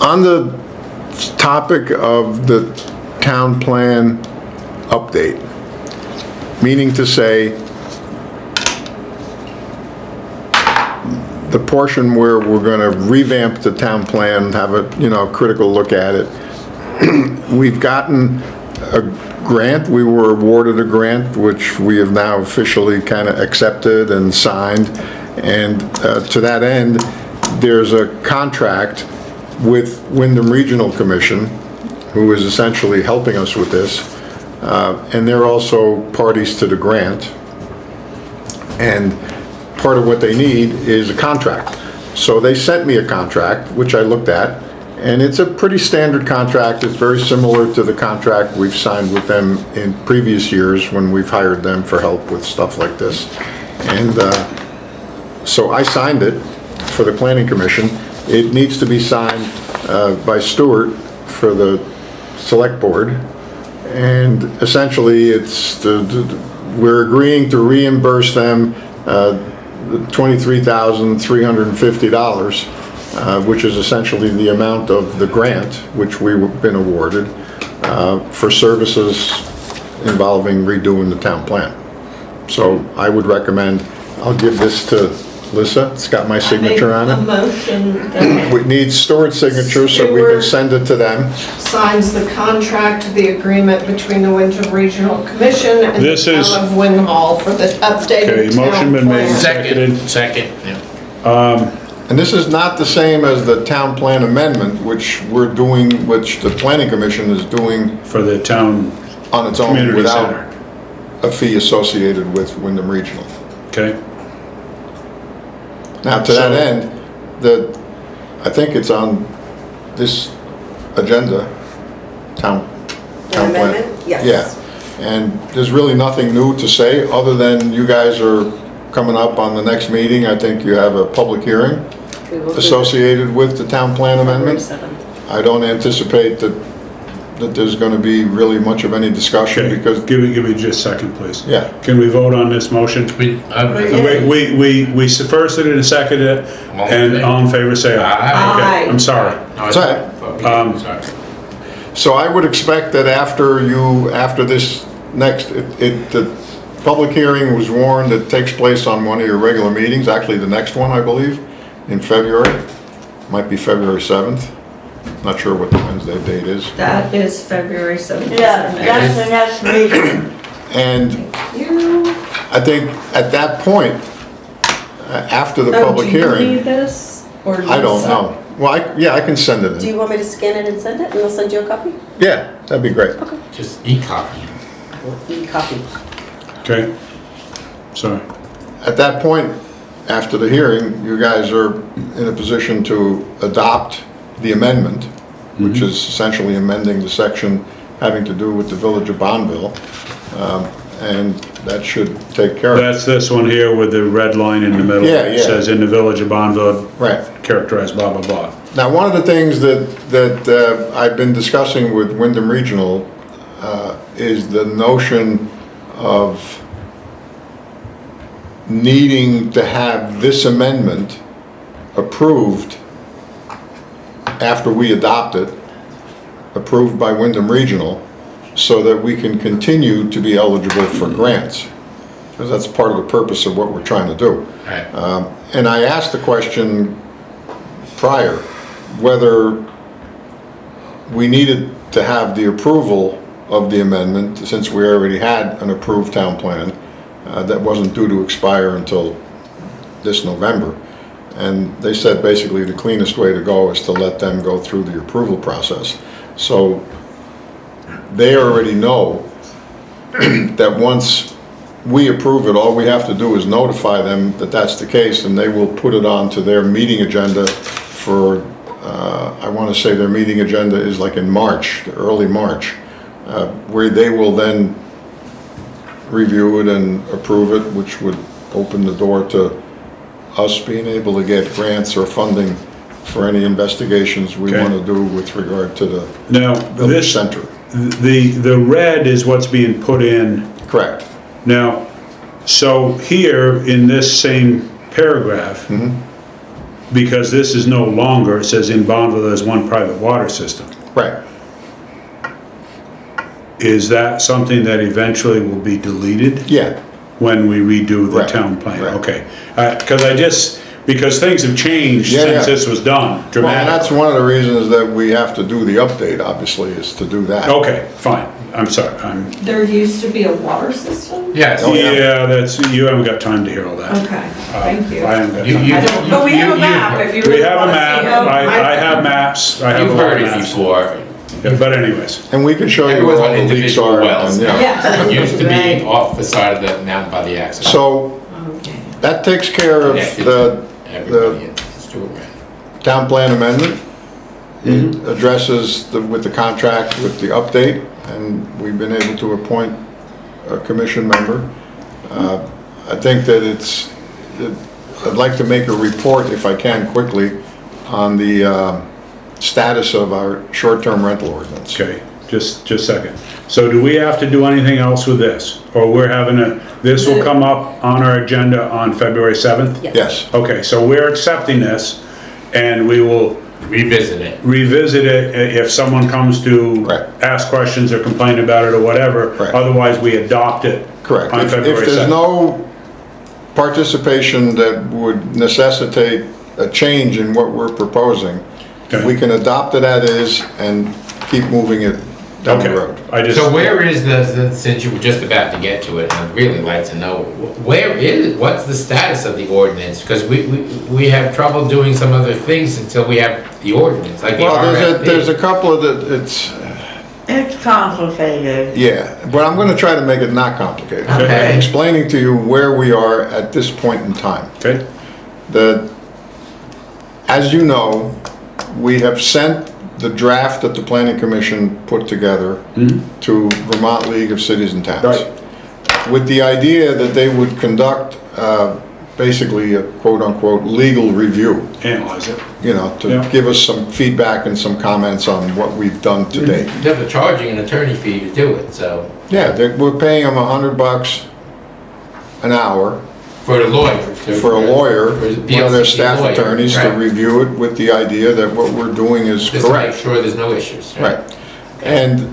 on the topic of the town plan update, meaning to say, the portion where we're gonna revamp the town plan, have a, critical look at it. We've gotten a grant, we were awarded a grant, which we have now officially kind of accepted and signed. And to that end, there's a contract with Wyndham Regional Commission, who is essentially helping us with this. And they're also parties to the grant. And part of what they need is a contract. So they sent me a contract, which I looked at, and it's a pretty standard contract. It's very similar to the contract we've signed with them in previous years when we've hired them for help with stuff like this. And so I signed it for the Planning Commission. It needs to be signed by Stuart for the Select Board. And essentially, it's we're agreeing to reimburse them $23,350, which is essentially the amount of the grant which we've been awarded for services involving redoing the town plan. So I would recommend, I'll give this to Lisa, it's got my signature on I make a it. motion that We need Stuart's signature so we can send it to them. signs the contract, the agreement between the Winchell Regional Commission and the This is- town of Winhall for the updated Okay, town motion been made. plan. Second, yeah. And this is not the same as the town plan amendment, which we're doing, which the planning commission is doing For the town on its own community without center. a fee associated with Wyndham Regional. Okay? Now, to that So- end, I think it's on this agenda, town The plan. amendment? Yes. Yeah, and there's really nothing new to say, other than you guys are coming up on the next meeting. I think you have a public hearing We will do associated with the town plan February amendment. 7th. I don't anticipate that there's gonna be really much of any discussion, Okay, because, give me just a second, please. yeah, Can we vote on this motion? We First it and seconded it, and all in favor say aye. Aye. Okay, I'm sorry. It's all right. Sorry. So I would expect that after this next, the public hearing was warned, it takes place on one of your regular meetings, actually the next one, I believe, in February, might be February 7th. Not sure what the Wednesday date is. That is February 7th. Yeah, that's the next meeting. And You, I think at that point, after the public do you hearing, need this? Or I don't Lisa? know. Well, I can send it Do in. you want me to scan it and send it, and they'll send you a copy? Yeah, that'd be great. Just e-copy. e-copy. Okay, sorry. At that point, after the hearing, you guys are in a position to adopt the amendment, which is essentially amending the section having to do with the Village of Bonneville. And that should take care of it. That's this one here with the red line in the middle. Yeah, It yeah. says in the Village of Bonneville, Right. characterized blah, blah, blah. Now, one of the things that I've been discussing with Wyndham Regional is the notion of needing to have this amendment approved after we adopt it, approved by Wyndham Regional, so that we can continue to be eligible for grants. Because that's part of the purpose of what we're trying to do. Right. And I asked the question prior, whether we needed to have the approval of the amendment, since we already had an approved town plan that wasn't due to expire until this November. And they said basically the cleanest way to go is to let them go through the approval process. So they already know that once we approve it, all we have to do is notify them that that's the case, and they will put it onto their meeting agenda for, I want to say their meeting agenda is like in March, early March, where they will then review it and approve it, which would open the door to us being able to get grants or funding for any investigations we Okay. want to do with regard to the Now, village this, center. the red is what's being put in. Correct. Now, so here in this same paragraph, because this is no longer, it says in Bonneville there's one private water system. Right. Is that something that eventually will be deleted Yeah. when we redo the Right, town plan? right. Okay, because things have changed Yeah, since yeah. this was done Well, and that's dramatically. one of the reasons that we have to do the update, obviously, is to do that. Okay, fine, I'm sorry, There used to be a water system? Yes. Oh, yeah. yeah, that's, you haven't got time to hear all that. Okay, thank you. I haven't got You- time. you- I don't- But we have a map if you We really have a want to map, see them. I have maps, I have a You've lot heard of it maps. before. Yeah, but anyways, And we can show you Everyone's where on all the leaks individual are. wells. and, yeah. Yeah. It used to be off the side of the mountain by the accident. So Okay. that takes care of Connected the Everybody in Stewart Ranch. town plan amendment. It addresses with the contract with the update, and we've been able to appoint a commission member. I think that I'd like to make a report, if I can quickly, on the status of our short-term rental ordinance. okay, just a second. So do we have to do anything else with this? Or we're having this will come up on our agenda on February 7th? Yes. Okay, so we're accepting this, and we will Revisit it. revisit it if someone comes to Right. ask questions or complain about it or whatever. Right. Otherwise, we adopt it Correct. on If February there's 7th. no participation that would necessitate a change in what we're proposing, Okay. we can adopt it as is and keep moving it down the Okay, road. I just. So where is since you were just about to get to it, I'd really like to know, what's the status of the ordinance? Because we have trouble doing some other things until we have the ordinance, like the Well, there's a RFP. couple of it's, It's complicated. yeah, but I'm gonna try to make it not complicated. Okay. Explaining to you where we are at this point in time. Okay, As you know, we have sent the draft that the planning commission put together to Vermont League of Cities and Towns. Right. With the idea that they would conduct basically a quote-unquote legal review, analyze it. you know, to Yeah. give us some feedback and some comments on what we've done to date. They're charging an attorney fee to do it, so, Yeah, we're paying them $100 an hour for a lawyer. for a lawyer, For the one of their PLCT staff lawyer, attorneys to right. review it with the idea that what we're doing is Just to make correct. sure there's no issues. Right. And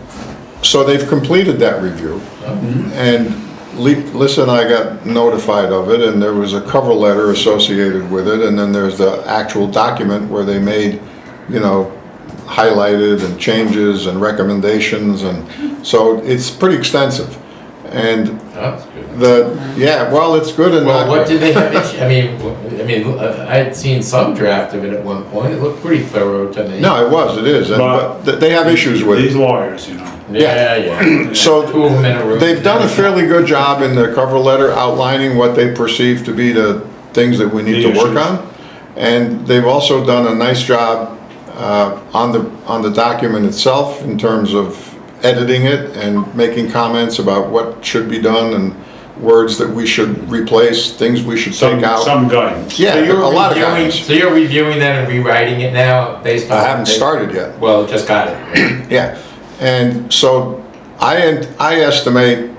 so they've completed that review. And Lisa and I got notified of it, and there was a cover letter associated with it, and then there's the actual document where they made, you know, highlighted and changes and recommendations, and so it's pretty extensive. And Oh, that's good. yeah, well, it's good and Well, not what good. did they have issue, I'd seen some draft of it at one point, it looked pretty thorough to me. No, it is, But but they have issues with These it. lawyers, you know. Yeah. So Two of them in a room. they've done a fairly good job in their cover letter outlining what they perceive to be the things that we need to work on. And they've also done a nice job on the document itself in terms of editing it and making comments about what should be done and words that we should replace, things we should take out. Some guidance. Yeah, So you're a lot of reviewing- guidance. So you're reviewing that and rewriting it now based on? I haven't started yet. Well, just got it. Yeah, and so I estimate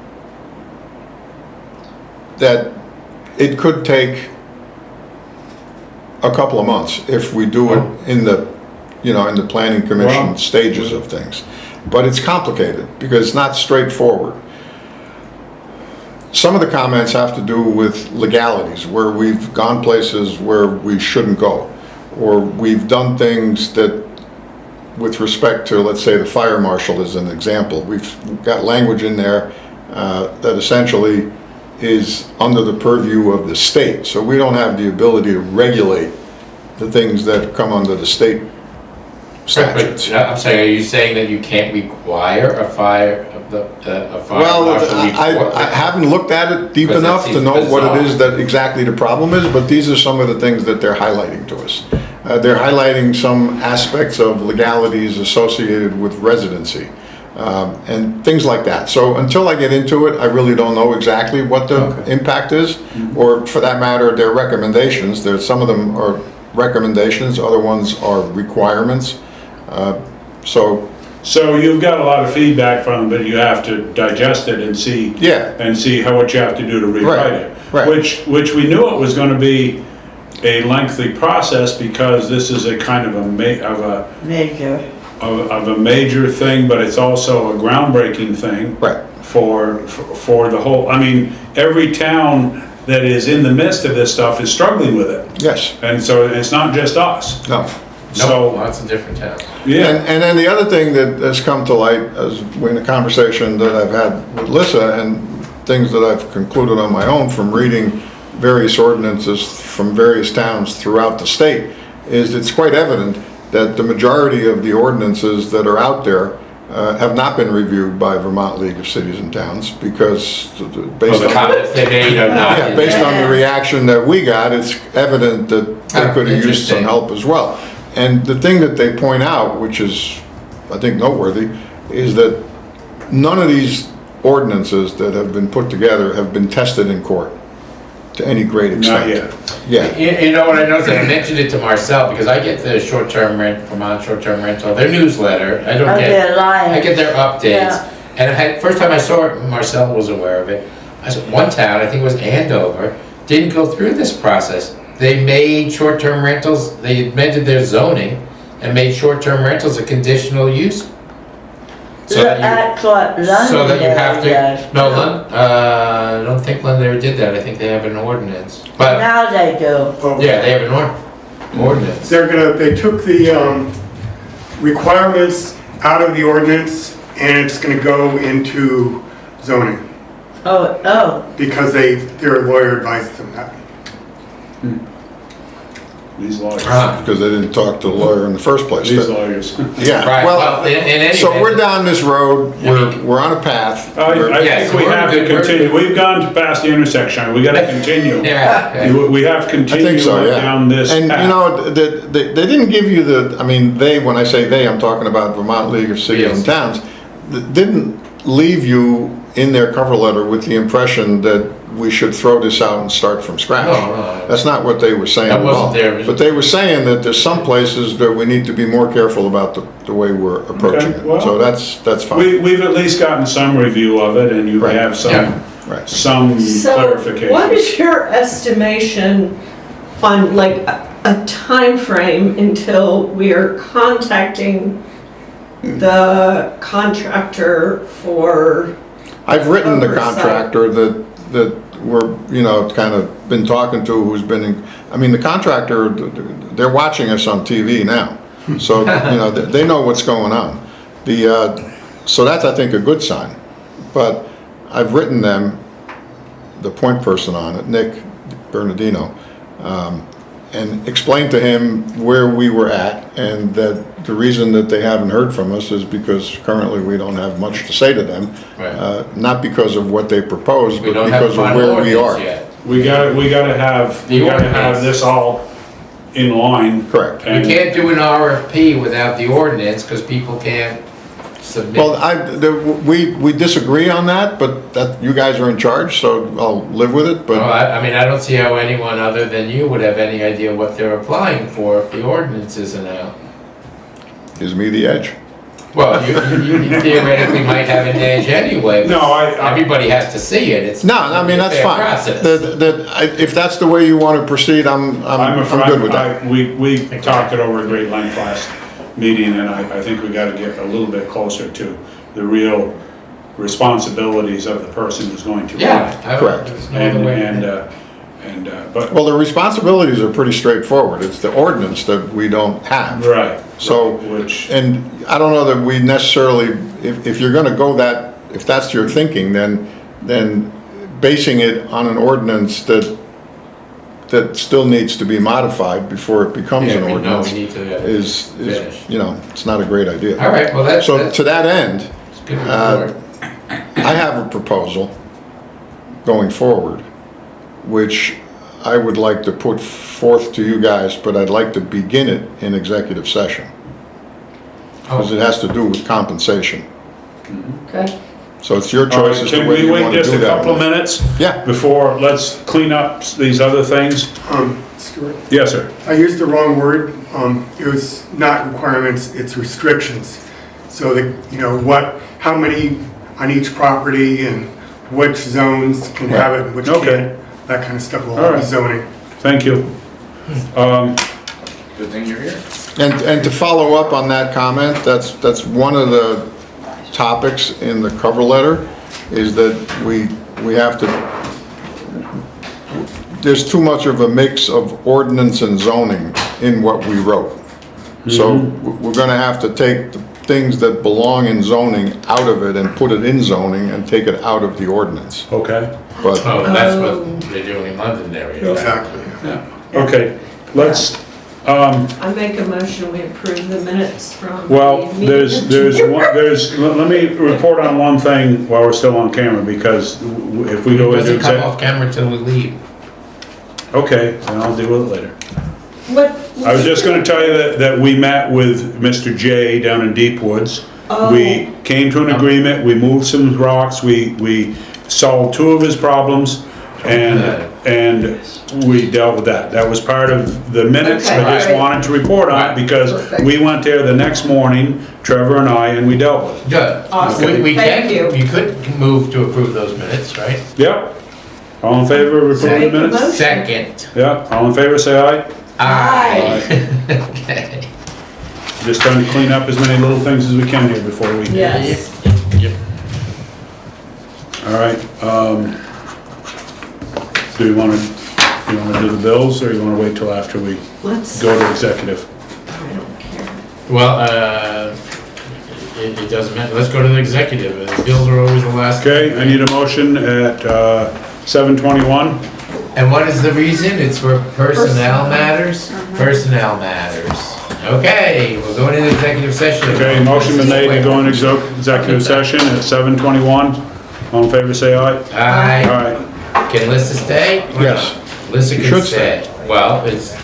that it could take a couple of months if we do it in the, in the planning commission Wow. stages of things. But it's complicated because it's not straightforward. Some of the comments have to do with legalities, where we've gone places where we shouldn't go, or we've done things that, with respect to, let's say, the fire marshal as an example, we've got language in there that essentially is under the purview of the state. So we don't have the ability to regulate the things that come under the state statutes. But, I'm sorry, are you saying that you can't require a fire Well, marshal report? I haven't looked at it deep Because that enough to seems know what bizarre. it is that exactly the problem is, but these are some of the things that they're highlighting to us. They're highlighting some aspects of legalities associated with residency, and things like that. So until I get into it, I really don't know exactly what the impact is, or for that matter, their recommendations. Some of them are recommendations, other ones are requirements. So you've got a lot of feedback from them, but you have to digest it and see. Yeah. And see what you have to do to rewrite it. right. Which we knew it was gonna be a lengthy process because this is a kind of a Major. of a major thing, but it's also a groundbreaking thing. Right. For the whole, I mean, every town that is in the midst of this stuff is struggling with it. Yes. And so it's not just us. No. No, So, lots of different towns. yeah. And then the other thing that has come to light as in the conversation that I've had with Lissa and things that I've concluded on my own from reading various ordinances from various towns throughout the state is it's quite evident that the majority of the ordinances that are out there have not been reviewed by Vermont League of Cities and Towns because Well, based the on, comments they made are not. yeah, based on the reaction that we got, it's evident that they Ah, could have used some interesting. help as well. And the thing that they point out, which is, I think, noteworthy, is that none of these ordinances that have been put together have been tested in court to any great extent. Not yet. Yeah, You know what I noticed, I mentioned it to Marcel, because I get the Vermont short-term rental, their newsletter, I don't Oh, get, they're lying. I get their updates. Yeah. And first time I saw it, Marcel was aware of it. I said, one town, I think it was Andover, didn't go through this process. They made short-term rentals, they amended their zoning and made short-term rentals a conditional use. So that you- That's what So that you have Londonderry does. to, no, I don't think Londonderry did that, I think they have an ordinance. But, Now they do. yeah, they have an ordinance. They took the requirements out of the ordinance and it's gonna go into zoning Oh, because their lawyer advised them that. These lawyers. because they didn't talk to the lawyer in the first place. These lawyers. Yeah, Right, well, well, in any so event- we're down this road, we're on a path. I Yes, think we we're have to good, we're continue. We've gone past the intersection. We gotta continue. Yeah. We have to I continue think so, yeah. down this And, path. you know, they didn't give you when I say they, I'm talking about Vermont League of Cities and Yes. Towns, didn't leave you in their cover letter with the impression that we should throw this out and start from scratch. No. That's not what they were saying That at wasn't all. their- But they were saying that there's some places that we need to be more careful about the way we're approaching Okay, well, it. So that's fine. We've at least gotten some review of it and you Right. have Yeah. Right. some So clarification. what is your estimation on like a time frame until we are contacting the contractor for, I've written the Oversight. contractor that we're, kind of been talking to, who's been, the contractor, they're watching us on TV now. So, they know what's going on. So that's, I think, a good sign. But I've written them, the point person on it, Nick Bernardino, and explained to him where we were at, and that the reason that they haven't heard from us is because currently we don't have much to say to them. Right. Not because of what they proposed, We but don't have because a of final where we ordinance are. yet. We gotta have this all in line. Correct. You can't do an RFP without the ordinance, because people can't submit. Well, we disagree on that, but that, you guys are in charge, so I'll live with it, Well, but I mean, I don't see how anyone other than you would have any idea what they're applying for if the ordinance isn't out. gives me the edge. Well, you theoretically might have an edge anyway. but No, Everybody has to see it. It's No, I mean, that's a fair fine. process. If that's the way you want to proceed, I'm good with that. We talked it over at great length last meeting, and I think we gotta get a little bit closer to the real responsibilities of the person who's going to run it. Yeah. Correct. There's no other way. But, Well, the responsibilities are pretty straightforward. It's the ordinance that we don't have. right. So, Which, and I don't know that we necessarily, if you're gonna go that, if that's your thinking, then basing it on an ordinance that still needs to be modified before it becomes an Yeah, we know ordinance we need to is, finish. it's not a great idea. All right, well, that's So to that end, a good report. I have a proposal going forward, which I would like to put forth to you guys, but I'd like to begin it in executive session, because it has to do with compensation. Okay. So it's your all choice right, as to can whether we you wait want to just do a that. couple of minutes Yeah, before, let's clean up these other things? Stuart, Yes, sir. I used the wrong word. It was not requirements, it's restrictions. So that, how many on each property and which zones can have it and which Okay. can't. That kind of stuff will All all be right. zoning. Thank you. Good thing you're here. and to follow up on that comment, that's one of the topics in the cover letter, is that we have to, there's too much of a mix of ordinance and zoning in what we wrote. So we're gonna have to take the things that belong in zoning out of it and put it in zoning and take it out of the ordinance. Okay. But Oh, that's what they're doing in London area. Exactly. Okay, let's, I make a motion, we approve the minutes from. well, the meeting. let me report on one thing while we're still on camera, because if we go It into doesn't come exec. off camera till we leave. Okay, then I'll deal with it later. What? I was just gonna tell you that we met with Mr. J down in Deep Woods. Oh. We came to an agreement, we moved some rocks, we solved two of his problems, and we dealt with that. That was part of the minutes, Okay, I just alright. wanted to report on it, because Perfect. we went there the next morning, Trevor and I, and we dealt with it. Good. Awesome. We Thank can, you. you could move to approve those minutes, right? Yep. All in favor of approving the Make a minutes? motion. Second. Yeah, all in favor, say aye. Aye. Okay. Just trying to clean up as many little things as we can here before we. Yes. Yep. All right, do you wanna do the bills, or you wanna wait till after we Let's, go to executive? I don't care. Well, it doesn't matter, let's go to the executive, the bills are always the last. Okay, I need a motion at 7:21. And what is the reason? It's for personnel matters? Personnel matters. Okay, we're going into executive session. Okay, motion been made to go into executive session at 7:21. All in favor, say aye. All Aye. right, Can Lissa stay? or Yes. not? Lissa She can should stay. Well, it's,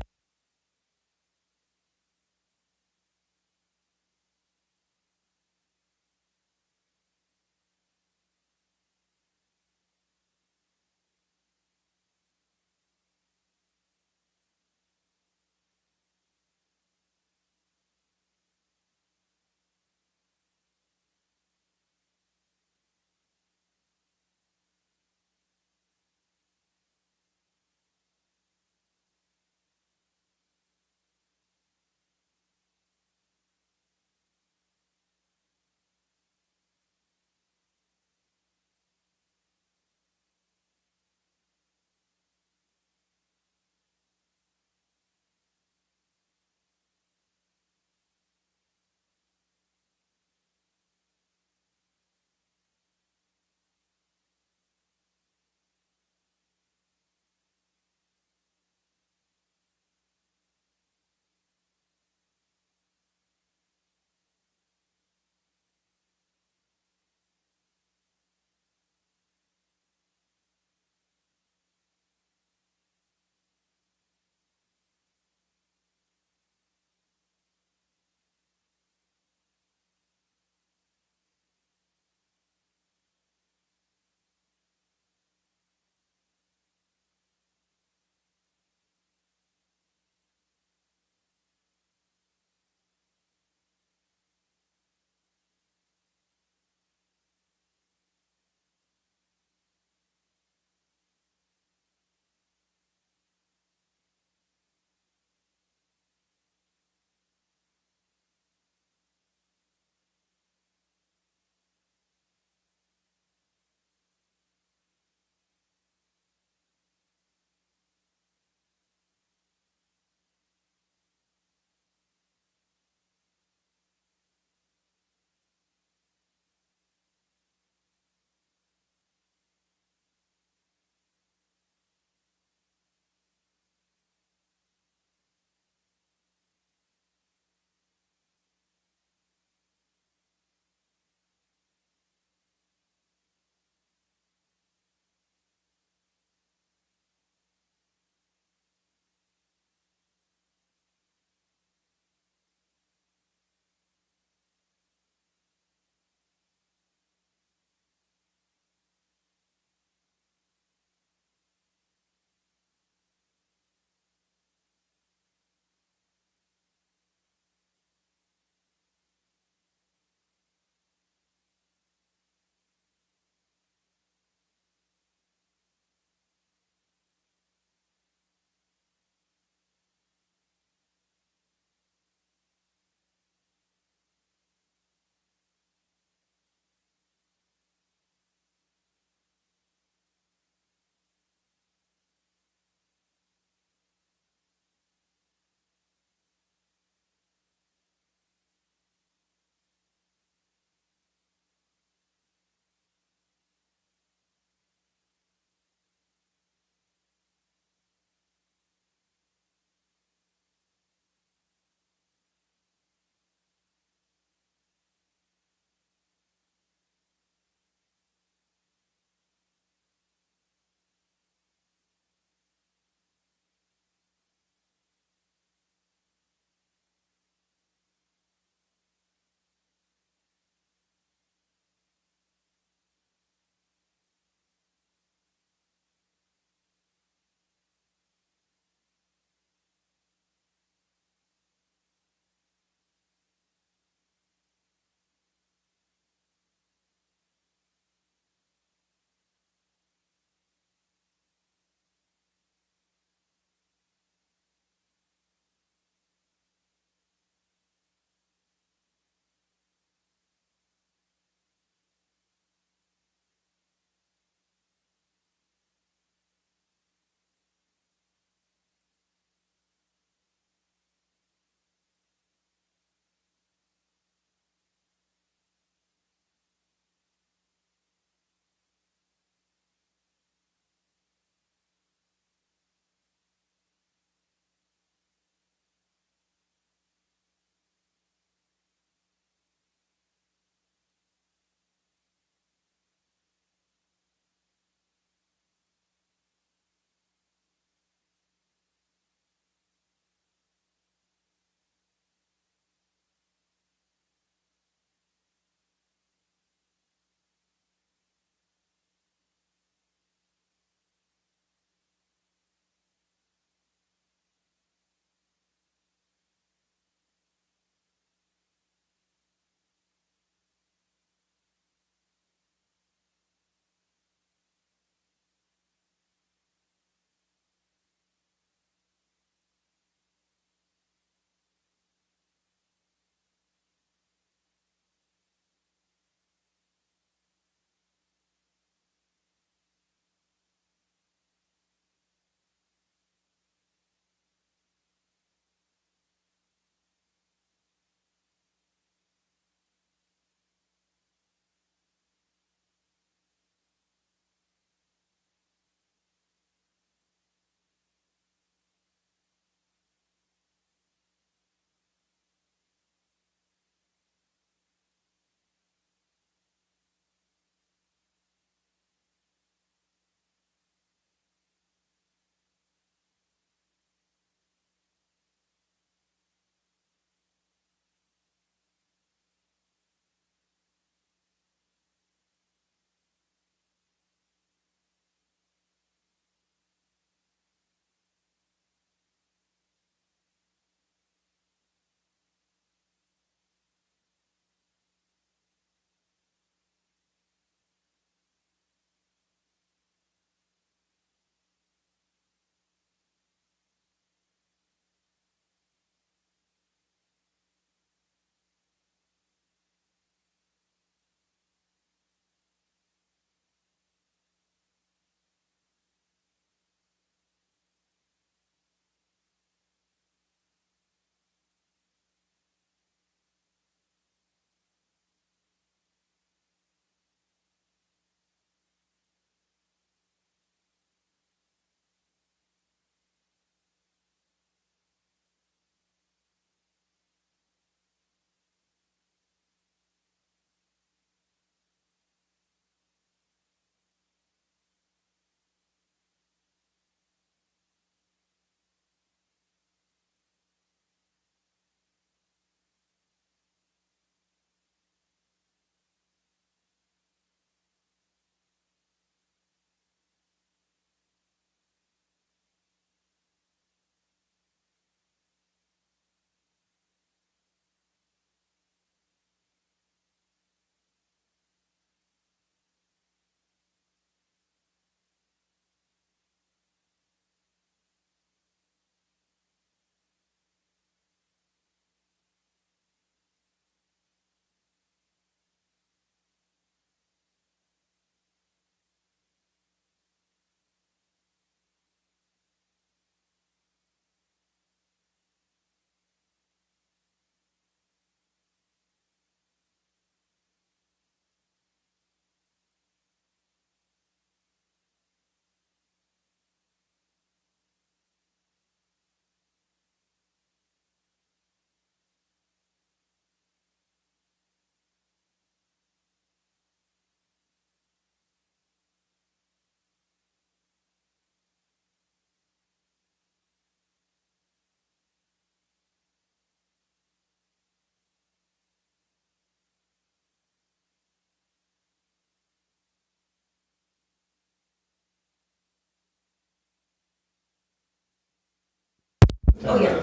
Oh, yeah.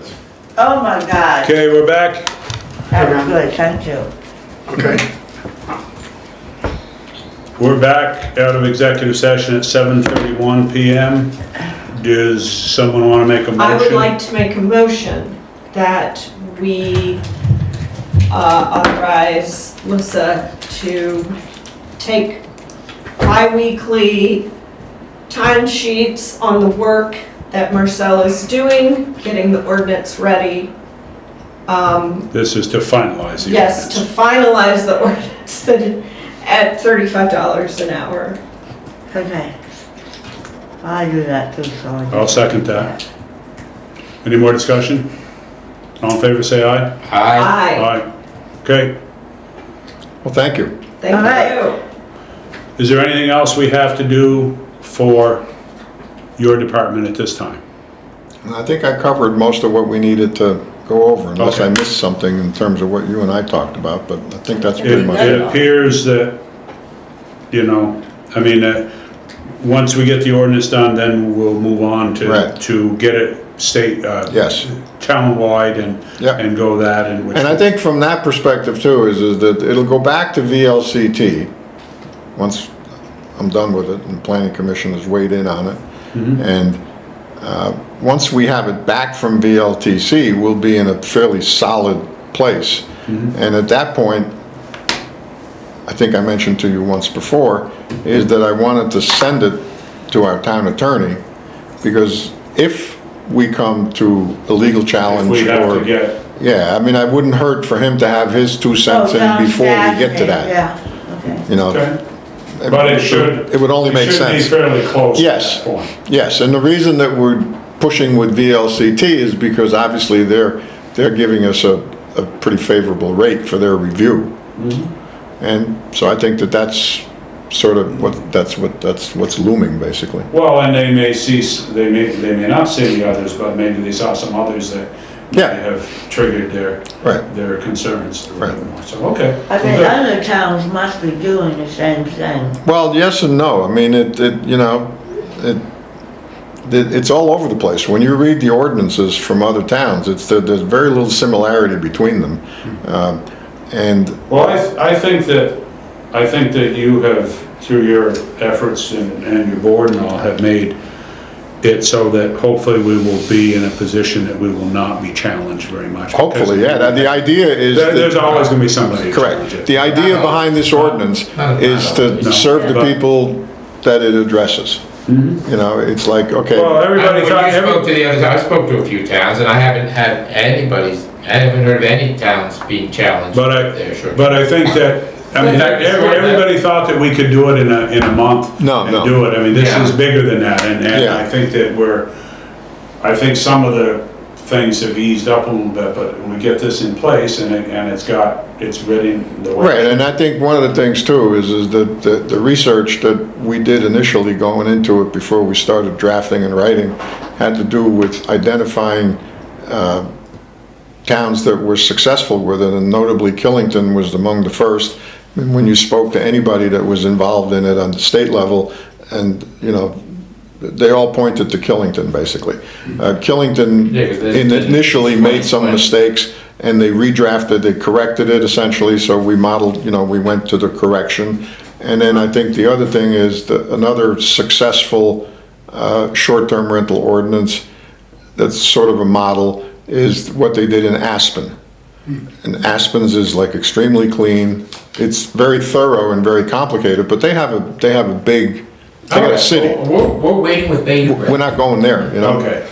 Oh my God. Okay, we're back. That was good, thank you. Okay. We're back out of executive session at 7:31 PM. Does someone want to make a motion? I would like to make a motion that we authorize Lissa to take bi-weekly timesheets on the work that Marcella's doing, getting the ordinance ready. This is to finalize the Yes, to ordinance. finalize the ordinance at $35 an hour. Okay. I do that too, so. I'll second that. Any more discussion? All in favor, say aye. Aye. Aye. Aye. Okay. Well, thank you. Thank All right. you. Is there anything else we have to do for your department at this time? And I think I covered most of what we needed to go over, unless I Okay. missed something in terms of what you and I talked about, but I think that's pretty much It it. appears that, once we get the ordinance done, then we'll move on Right. to get it Yes. town-wide Yep. and go that and which. And I think from that perspective too, is that it'll go back to VLCT, once I'm done with it and planning commission has weighed in on it. And once we have it back from VLTC, we'll be in a fairly solid place. And at that point, I think I mentioned to you once before, is that I wanted to send it to our town attorney, because if we come to a legal challenge We have or, to get, yeah, I mean, I wouldn't hurt for him to have his 2 cents Oh, in before we get to that, Yeah, okay. you know. okay, but it should. It would only make It should be sense. fairly close at Yes. that point. Yes, and the reason that we're pushing with VLCT is because obviously they're giving us a pretty favorable rate for their review. And so I think that that's sort of what's looming basically. Well, and they may see, they may not see the others, but maybe they saw some others that may Yeah. have triggered Right. their concerns a little Right. more. So, okay. I mean, Good. other towns must be doing the same thing. Well, yes and no. I mean, it's all over the place. When you read the ordinances from other towns, there's very little similarity between them. And Well, I think that you have, through your efforts and your board and all, have made it so that hopefully we will be in a position that we will not be challenged very much. hopefully, yeah, the idea is There's that, always gonna be somebody. to challenge correct. it. The idea behind this ordinance is to No. serve the But- people that it addresses. You know, it's like, okay. Well, everybody When thought, you spoke to the others, I spoke to a few towns, and I haven't heard of any towns being challenged. But I think that, In fact, it's more than- everybody thought that we could do it in a month. No, no. And do it. I mean, this Yeah. is bigger than that, and Yeah. I think that I think some of the things have eased up a little bit, but when we get this in place and it's ready the way. Right, and I think one of the things too is that the research that we did initially going into it before we started drafting and writing had to do with identifying towns that were successful with it, and notably Killington was among the first. And when you spoke to anybody that was involved in it on the state level, and, they all pointed to Killington, basically. Killington Yeah, 'cause they- initially made some 2020. mistakes, and they redrafted, they corrected it essentially, so we modeled, we went to the correction. And then I think the other thing is that another successful short-term rental ordinance that's sort of a model is what they did in Aspen. And Aspen's is like extremely clean. It's very thorough and very complicated, but they have a big, they got a city. We're waiting with bated breath. We're not going there, Okay,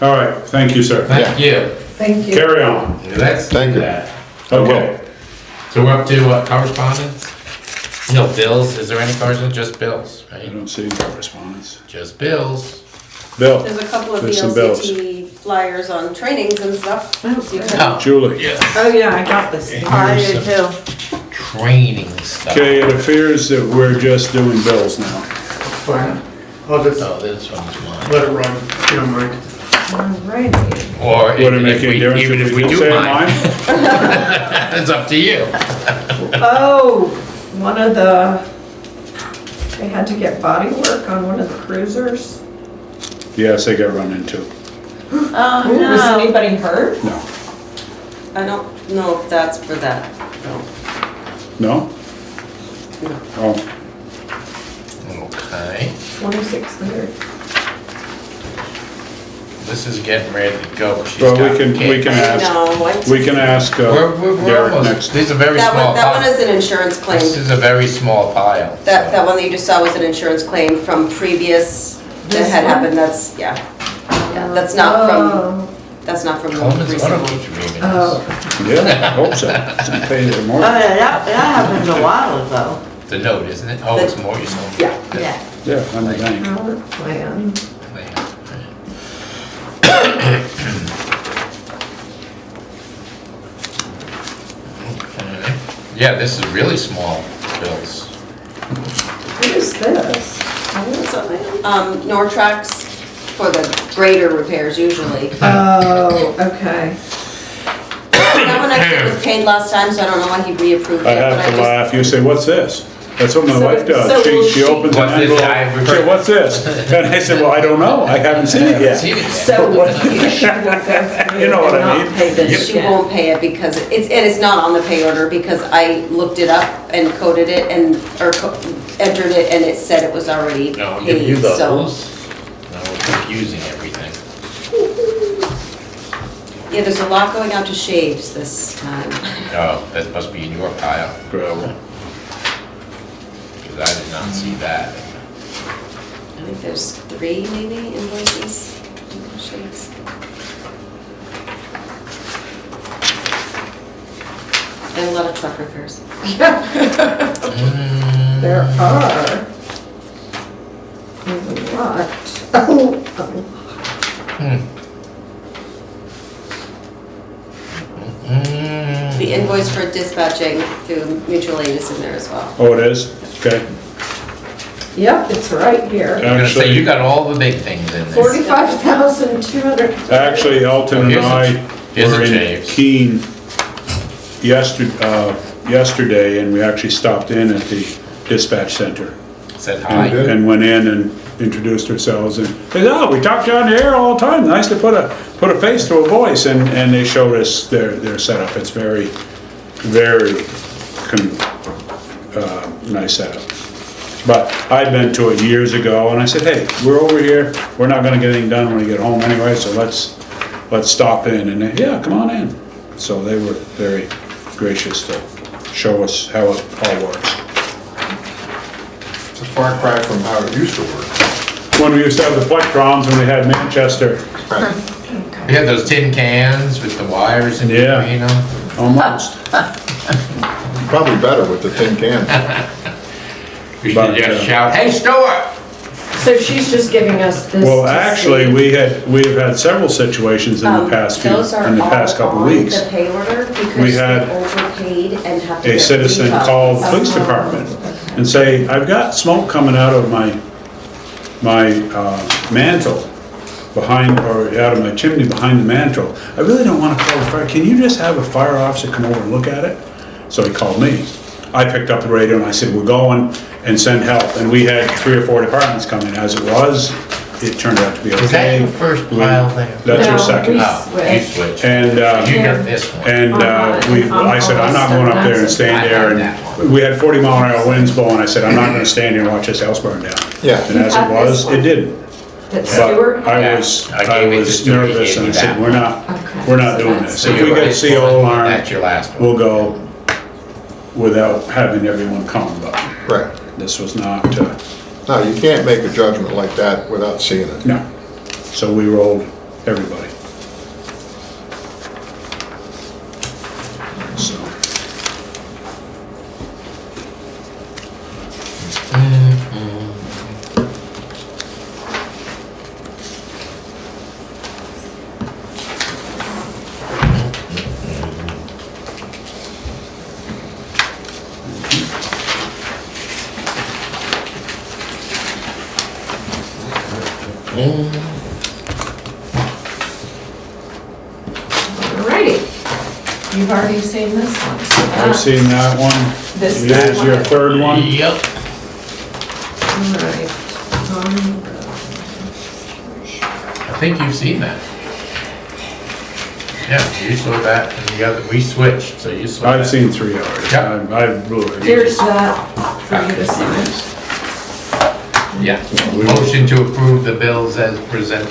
all right, thank you, sir. Thank you. Thank you. Carry on. Let's Thank do you. that. Okay. So we're up to correspondence? No, bills, is there any correspondence? Just bills, I right? don't see correspondence. Just bills. Bill, There's a couple of There's some bills. VLCT flyers on trainings and stuff. Oh, You can- Oh, Julie. yeah, Oh, yeah, I got this. I do too. training stuff. Okay, it appears that we're just doing bills now. Fine. I'll just Oh, this one's mine. let it run, if you don't mind. Alrighty. Or Would it make any difference even if we just do say mine. It's up to you. Oh, they had to get body work on one of the cruisers. Yes, they got run into. Oh, Was no. anybody hurt? I don't know if that's for that. No? Oh, Okay, 2,600. this is getting ready to go. She's well, got we can cake. ask, No, we can ask We're Derek almost, next. this is a very that small one pile. is an insurance claim. This is a very small pile. That one that you just saw was an insurance claim from previous, that This had one? happened, that's, yeah. Yeah, that's not from, Oh. that's not from the Coleman's recent Auto one. keeps reading Oh, this. Yeah, I hope so. Some pay their Oh, mortgage. yeah, that happened a while ago. The note, isn't it? Oh, it's more, you said. Yeah. Yeah. Yeah, on the bank. power plan. Okay. Yeah, this is really small bills. What is this? Power plan? Nortrax for the greater repairs usually. Oh, okay. That one actually was paid last time, so I don't know why he reapproved it. I have but to just- laugh, you say, what's this? That's what my So- wife so does, will she she- opens an What's this? envelope, I've she said, what's this? And I said, well, I don't know, I haven't seen it yet. Seen it yet. So she will go through You know what and I not mean. pay this She yet. won't pay it because and it's not on the pay order because I looked it up and coded it and, entered it and it said it was already No, I'll give you paid, so. those. No, we're confusing everything. Yeah, there's a lot going out to Shaves this time. Oh, that must be in your pile, Gravel. because I did not see that. I think there's 3 maybe invoices. Shaves. And a lot of truck repairs. There are. There's a lot. Oh. The invoice for dispatching through mutual aid is in there as well. Oh, it is? Okay. Yep, it's right here. I'm gonna say, you got all the big things in there. 45,200. Actually, Elton and I Here's a were in James. Keene yesterday, and we actually stopped in at the dispatch center. Said And hi. and went in and introduced ourselves, and they said, oh, we talk to you on the air all the time, nice to put a face to a voice, and they showed us their setup. It's very, very nice setup. But I'd been to it years ago, and I said, hey, we're over here, we're not gonna get anything done when we get home anyway, so let's stop in, and they, yeah, come on in. So they were very gracious to show us how it all works. It's a far cry from how it used to work. When we used to have the plectrons, when we had Manchester, We had those tin cans with the wires in Yeah. between them. almost. Probably better with the tin can. We But, should just uh, shout, hey, Stuart! So she's just giving us this. Well, to actually, see. we've had several situations in the past Those are in the past all couple on weeks. the pay order We because had they overpaid and have to A get citizen refunds. called the police department and say, I've got smoke coming out of my mantle behind, or out of my chimney behind the mantle. I really don't want to call the fire. Can you just have a fire officer come over and look at it? So he called me. I picked up the radio and I said, we're going and send help. And we had 3 or 4 departments coming. As it was, it turned out to be okay. Is that your first pile there? That's No, your second. we Oh, you switched. switched. And, You got this one. I said, I'm not going up there and stand there, and we had 40-mile-an-hour winds blowing, I said, I'm not gonna stand here and watch this house burn down. Yeah. And as it was, it didn't. That But Stuart? I Yeah, was, I I gave it to was Stuart, he nervous, gave and I me said, that we're one. not, Okay. we're not So doing that's- this. So If you're we get right, CO alarm, that's your last one. we'll go without having everyone come, but Right. this was not, No, you can't make a judgment like that without seeing it. no. So we rolled everybody. So. Alrighty. You've already seen this one, so I've that's. seen that one. This It is your one. third one. Yep. Alright. I think you've seen that. Yeah, you saw that, and the other, we switched, so you saw that. I've seen 3 already. Yep. I blew it. Here's that for you to sign. Yeah, motion to approve the bills as presented.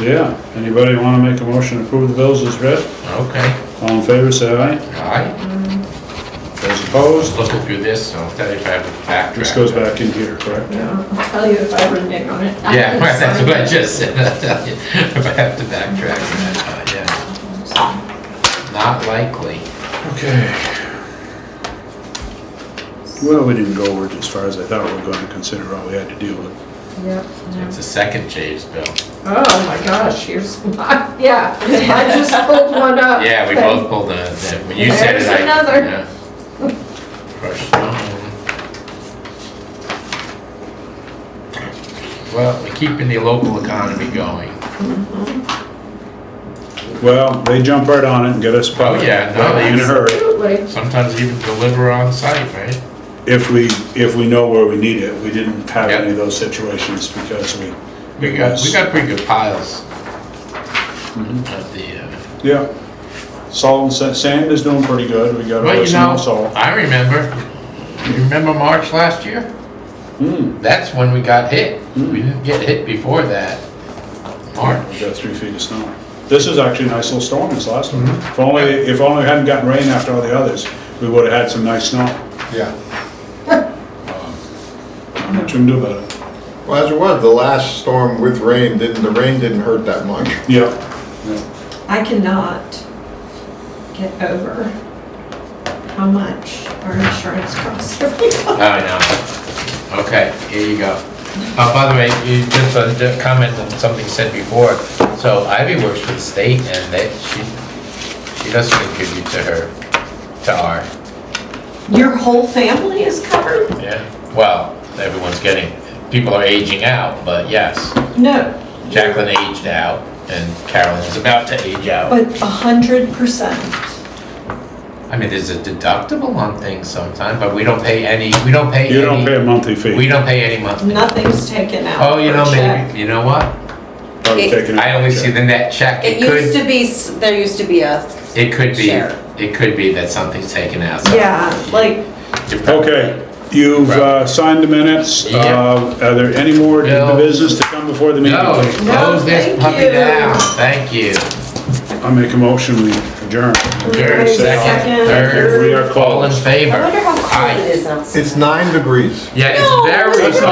Yeah, anybody wanna make a motion to approve the bills as read? Okay, All in favor, say aye. alright, Those opposed? looking through this, so I'll tell you if I have to backtrack. This goes back in here, correct? Yeah, I'll tell you if I renege on it. Yeah, right, that's what I just said, I'll tell you if I have to backtrack on that, yeah. Not likely. Okay. Well, we didn't go over it as far as I thought we were gonna consider all we had to deal with. Yep. It's a second Jay's bill. Oh my gosh, here's my, yeah, I just pulled one up. Yeah, we both pulled when you said it, There's I. another. Yeah. Crushed stone. Well, we're keeping the local economy going. Well, they jump right on it and get us Oh, probably. yeah, no, In a they, hurry, Absolutely. sometimes even deliver on site, right? if we know where we need it. We didn't have Yeah. any of those situations because We got pretty good piles Mhm. of the, Yeah. Salt and sand is doing pretty good. We got well, a you small know, salt. I remember, you remember March last year? Hmm. That's when we got hit. We didn't get hit before that. March. We got 3 feet of snow. This is actually a nice little storm, this last one. Mm-hmm. If only we hadn't gotten rain after all the others, we would've had some nice snow. Yeah. Not much we can do about it. Well, as it was, the last storm with rain, the rain didn't hurt that much. Yeah. I cannot get over how much our insurance costs every month. Oh, I know. Okay, here you go. By the way, you just a comment on something said before. So Ivy works for the state and she doesn't contribute to our, Your whole family is covered? yeah. Well, everyone's people are aging out, but yes. No, Jacqueline aged out and Carolyn's about to age out. but 100%. I mean, there's a deductible on things sometimes, but we don't pay any, You don't pay a monthly fee. we don't pay any monthly. Nothing's taken out. Oh, you know, per check. maybe, you know what? Probably taking it I only out. see the net check. It used to be, there used to be a, It could be, Share. it could be that something's taken out. so Yeah, like, you're probably Okay, you've signed the minutes. Yeah. Are there any more Bill. business to come before the meeting? No, close this thank puppy you. down, thank you. I make a motion, we adjourn. Third, Okay, second, second, third, We are all in closed. favor? I wonder how cold Aye. it is outside. It's 9 degrees. Yeah, No, it's very it's cold.